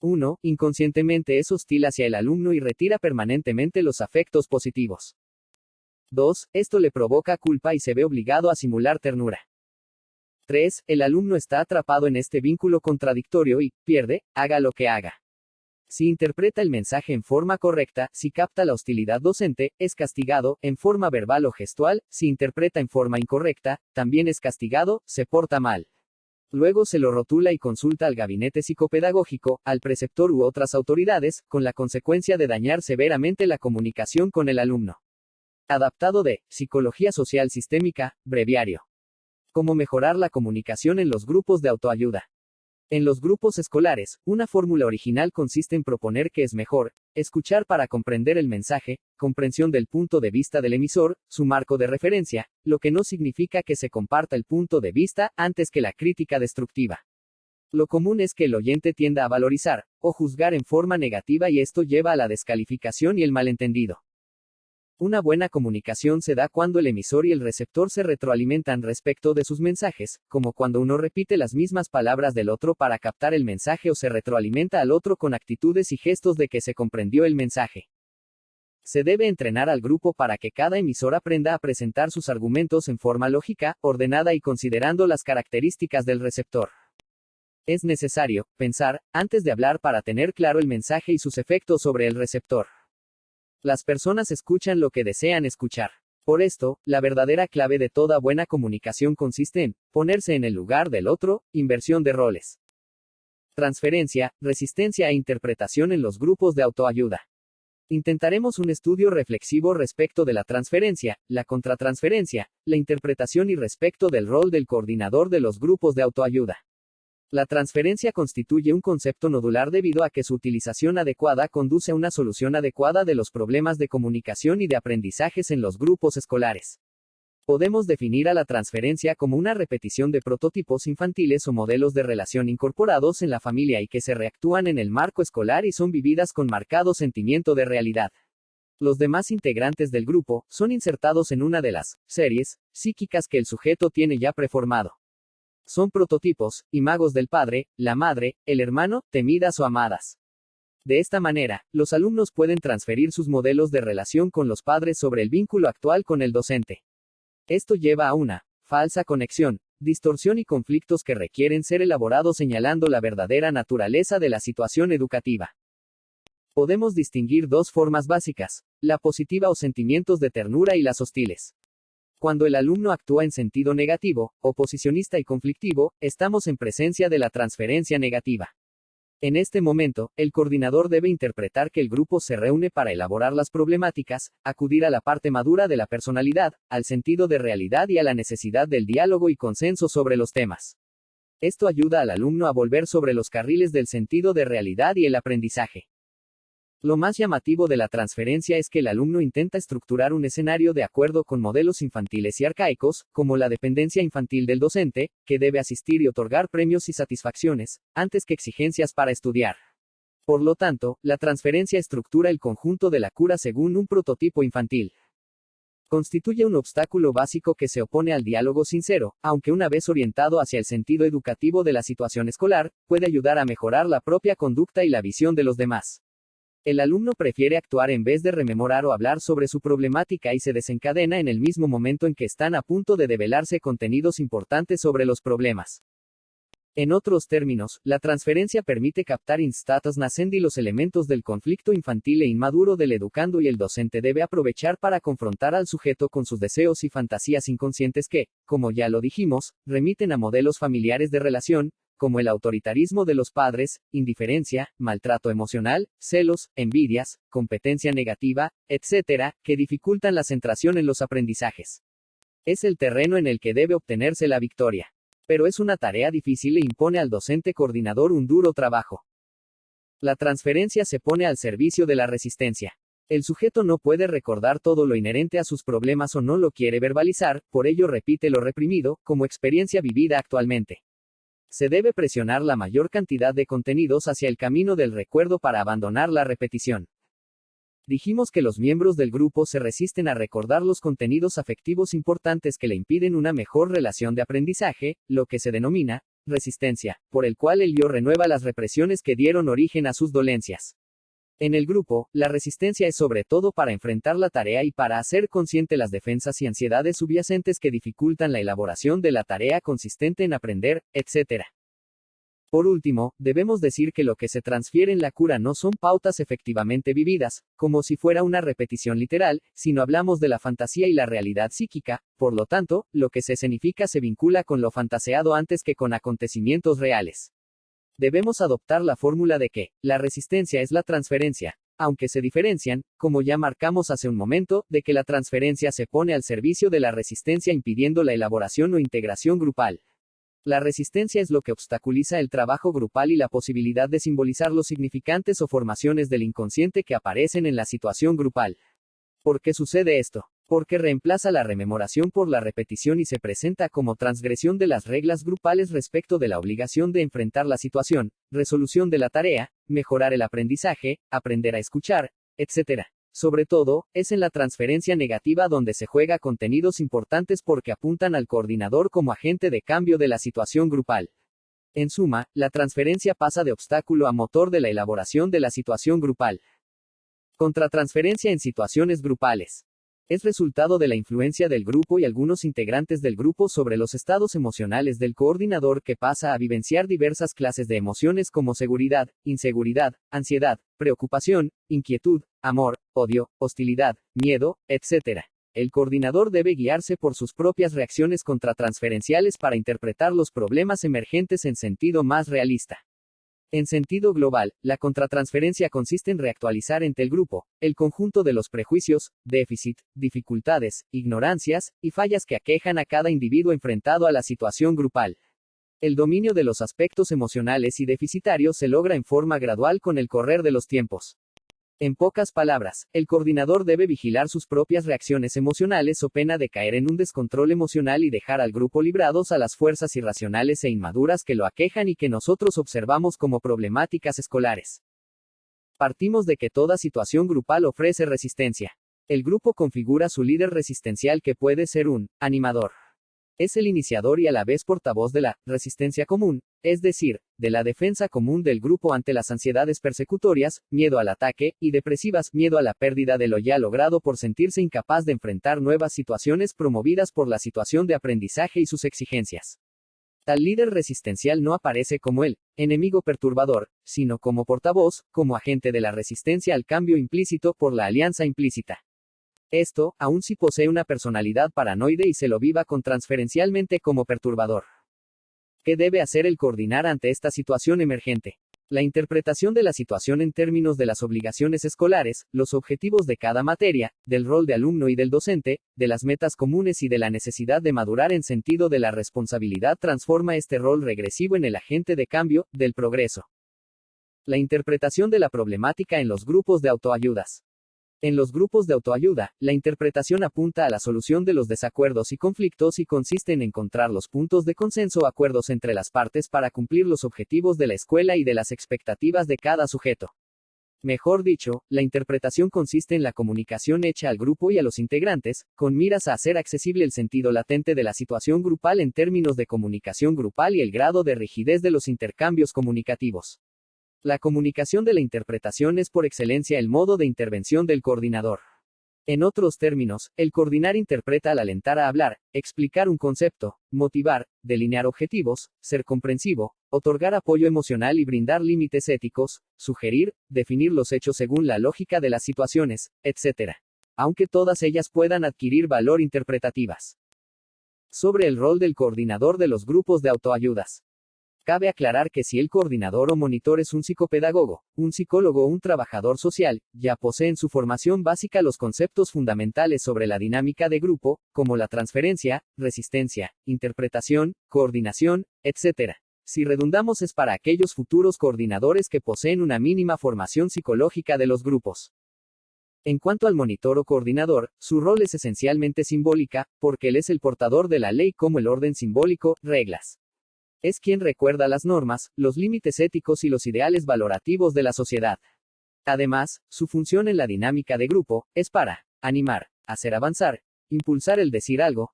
1. Inconscientemente es hostil hacia el alumno y retira permanentemente los afectos positivos. 2. Esto le provoca culpa y se ve obligado a simular ternura. 3. El alumno está atrapado en este vínculo contradictorio y, pierde, haga lo que haga. Si interpreta el mensaje en forma correcta, si capta la hostilidad docente, es castigado, en forma verbal o gestual, si interpreta en forma incorrecta, también es castigado, se porta mal. Luego se lo rotula y consulta al gabinete psicopedagógico, al preceptor u otras autoridades, con la consecuencia de dañar severamente la comunicación con el alumno. Adaptado de Psicología Social Sistémica, Breviario. Cómo mejorar la comunicación en los grupos de autoayuda. En los grupos escolares, una fórmula original consiste en proponer que es mejor escuchar para comprender el mensaje, comprensión del punto de vista del emisor, su marco de referencia, lo que no significa que se comparta el punto de vista antes que la crítica destructiva. Lo común es que el oyente tienda a valorizar o juzgar en forma negativa y esto lleva a la descalificación y el malentendido. Una buena comunicación se da cuando el emisor y el receptor se retroalimentan respecto de sus mensajes, como cuando uno repite las mismas palabras del otro para captar el mensaje o se retroalimenta al otro con actitudes y gestos de que se comprendió el mensaje. Se debe entrenar al grupo para que cada emisor aprenda a presentar sus argumentos en forma lógica, ordenada y considerando las características del receptor. Es necesario pensar antes de hablar para tener claro el mensaje y sus efectos sobre el receptor. Las personas escuchan lo que desean escuchar. Por esto, la verdadera clave de toda buena comunicación consiste en ponerse en el lugar del otro, inversión de roles. Transferencia, resistencia e interpretación en los grupos de autoayuda. Intentaremos un estudio reflexivo respecto de la transferencia, la contratransferencia, la interpretación y respecto del rol del coordinador de los grupos de autoayuda. La transferencia constituye un concepto nodular debido a que su utilización adecuada conduce a una solución adecuada de los problemas de comunicación y de aprendizajes en los grupos escolares. Podemos definir a la transferencia como una repetición de prototipos infantiles o modelos de relación incorporados en la familia y que se reactúan en el marco escolar y son vividas con marcado sentimiento de realidad. Los demás integrantes del grupo son insertados en una de las series psíquicas que el sujeto tiene ya preformado. Son prototipos, imagos del padre, la madre, el hermano, temidas o amadas. De esta manera, los alumnos pueden transferir sus modelos de relación con los padres sobre el vínculo actual con el docente. Esto lleva a una falsa conexión, distorsión y conflictos que requieren ser elaborados señalando la verdadera naturaleza de la situación educativa. Podemos distinguir dos formas básicas, la positiva o sentimientos de ternura y las hostiles. Cuando el alumno actúa en sentido negativo, oposicionista y conflictivo, estamos en presencia de la transferencia negativa. En este momento, el coordinador debe interpretar que el grupo se reúne para elaborar las problemáticas, acudir a la parte madura de la personalidad, al sentido de realidad y a la necesidad del diálogo y consenso sobre los temas. Esto ayuda al alumno a volver sobre los carriles del sentido de realidad y el aprendizaje. Lo más llamativo de la transferencia es que el alumno intenta estructurar un escenario de acuerdo con modelos infantiles y arcaicos, como la dependencia infantil del docente, que debe asistir y otorgar premios y satisfacciones, antes que exigencias para estudiar. Por lo tanto, la transferencia estructura el conjunto de la cura según un prototipo infantil. Constituye un obstáculo básico que se opone al diálogo sincero, aunque una vez orientado hacia el sentido educativo de la situación escolar, puede ayudar a mejorar la propia conducta y la visión de los demás. El alumno prefiere actuar en vez de rememorar o hablar sobre su problemática y se desencadena en el mismo momento en que están a punto de develarse contenidos importantes sobre los problemas. En otros términos, la transferencia permite captar instatus nascendi los elementos del conflicto infantil e inmaduro del educando y el docente debe aprovechar para confrontar al sujeto con sus deseos y fantasías inconscientes que, como ya lo dijimos, remiten a modelos familiares de relación, como el autoritarismo de los padres, indiferencia, maltrato emocional, celos, envidias, competencia negativa, etc., que dificultan la centración en los aprendizajes. Es el terreno en el que debe obtenerse la victoria. Pero es una tarea difícil e impone al docente coordinador un duro trabajo. La transferencia se pone al servicio de la resistencia. El sujeto no puede recordar todo lo inherente a sus problemas o no lo quiere verbalizar, por ello repite lo reprimido, como experiencia vivida actualmente. Se debe presionar la mayor cantidad de contenidos hacia el camino del recuerdo para abandonar la repetición. Dijimos que los miembros del grupo se resisten a recordar los contenidos afectivos importantes que le impiden una mejor relación de aprendizaje, lo que se denomina resistencia, por el cual el yo renueva las represiones que dieron origen a sus dolencias. En el grupo, la resistencia es sobre todo para enfrentar la tarea y para hacer consciente las defensas y ansiedades subyacentes que dificultan la elaboración de la tarea consistente en aprender, etc. Por último, debemos decir que lo que se transfiere en la cura no son pautas efectivamente vividas, como si fuera una repetición literal, sino hablamos de la fantasía y la realidad psíquica, por lo tanto, lo que se escenifica se vincula con lo fantaseado antes que con acontecimientos reales. Debemos adoptar la fórmula de que la resistencia es la transferencia, aunque se diferencian, como ya marcamos hace un momento, de que la transferencia se pone al servicio de la resistencia impidiendo la elaboración o integración grupal. La resistencia es lo que obstaculiza el trabajo grupal y la posibilidad de simbolizar los significantes o formaciones del inconsciente que aparecen en la situación grupal. ¿Por qué sucede esto? Porque reemplaza la rememoración por la repetición y se presenta como transgresión de las reglas grupales respecto de la obligación de enfrentar la situación, resolución de la tarea, mejorar el aprendizaje, aprender a escuchar, etc. Sobre todo, es en la transferencia negativa donde se juega contenidos importantes porque apuntan al coordinador como agente de cambio de la situación grupal. En suma, la transferencia pasa de obstáculo a motor de la elaboración de la situación grupal. Contratransferencia en situaciones grupales. Es resultado de la influencia del grupo y algunos integrantes del grupo sobre los estados emocionales del coordinador que pasa a vivenciar diversas clases de emociones como seguridad, inseguridad, ansiedad, preocupación, inquietud, amor, odio, hostilidad, miedo, etc. El coordinador debe guiarse por sus propias reacciones contratransferenciales para interpretar los problemas emergentes en sentido más realista. En sentido global, la contratransferencia consiste en reactualizar ante el grupo el conjunto de los prejuicios, déficit, dificultades, ignorancias y fallas que aquejan a cada individuo enfrentado a la situación grupal. El dominio de los aspectos emocionales y deficitarios se logra en forma gradual con el correr de los tiempos. En pocas palabras, el coordinador debe vigilar sus propias reacciones emocionales o pena de caer en un descontrol emocional y dejar al grupo librados a las fuerzas irracionales e inmaduras que lo aquejan y que nosotros observamos como problemáticas escolares. Partimos de que toda situación grupal ofrece resistencia. El grupo configura su líder resistencial que puede ser un animador. Es el iniciador y a la vez portavoz de la resistencia común, es decir, de la defensa común del grupo ante las ansiedades persecutorias, miedo al ataque, y depresivas, miedo a la pérdida de lo ya logrado por sentirse incapaz de enfrentar nuevas situaciones promovidas por la situación de aprendizaje y sus exigencias. Tal líder resistencial no aparece como el enemigo perturbador, sino como portavoz, como agente de la resistencia al cambio implícito por la alianza implícita. Esto, aun si posee una personalidad paranoide y se lo viva contransferencialmente como perturbador. ¿Qué debe hacer el coordinar ante esta situación emergente? La interpretación de la situación en términos de las obligaciones escolares, los objetivos de cada materia, del rol de alumno y del docente, de las metas comunes y de la necesidad de madurar en sentido de la responsabilidad transforma este rol regresivo en el agente de cambio, del progreso. La interpretación de la problemática en los grupos de autoayudas. En los grupos de autoayuda, la interpretación apunta a la solución de los desacuerdos y conflictos y consiste en encontrar los puntos de consenso o acuerdos entre las partes para cumplir los objetivos de la escuela y de las expectativas de cada sujeto. Mejor dicho, la interpretación consiste en la comunicación hecha al grupo y a los integrantes, con miras a hacer accesible el sentido latente de la situación grupal en términos de comunicación grupal y el grado de rigidez de los intercambios comunicativos. La comunicación de la interpretación es por excelencia el modo de intervención del coordinador. En otros términos, el coordinar interpreta al alentar a hablar, explicar un concepto, motivar, delinear objetivos, ser comprensivo, otorgar apoyo emocional y brindar límites éticos, sugerir, definir los hechos según la lógica de las situaciones, etc. Aunque todas ellas puedan adquirir valor interpretativas. Sobre el rol del coordinador de los grupos de autoayudas. Cabe aclarar que si el coordinador o monitor es un psicopedagogo, un psicólogo o un trabajador social, ya posee en su formación básica los conceptos fundamentales sobre la dinámica de grupo, como la transferencia, resistencia, interpretación, coordinación, etc. Si redundamos es para aquellos futuros coordinadores que poseen una mínima formación psicológica de los grupos. En cuanto al monitor o coordinador, su rol es esencialmente simbólica, porque él es el portador de la ley como el orden simbólico, reglas. Es quien recuerda las normas, los límites éticos y los ideales valorativos de la sociedad. Además, su función en la dinámica de grupo es para animar, hacer avanzar, impulsar el decir algo,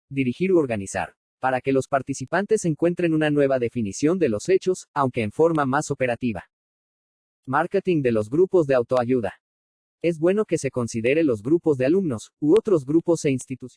dirigir u organizar, para que los participantes encuentren una nueva definición de los hechos, aunque en forma más operativa. Marketing de los grupos de autoayuda. Es bueno que se considere los grupos de alumnos, u otros grupos e instituciones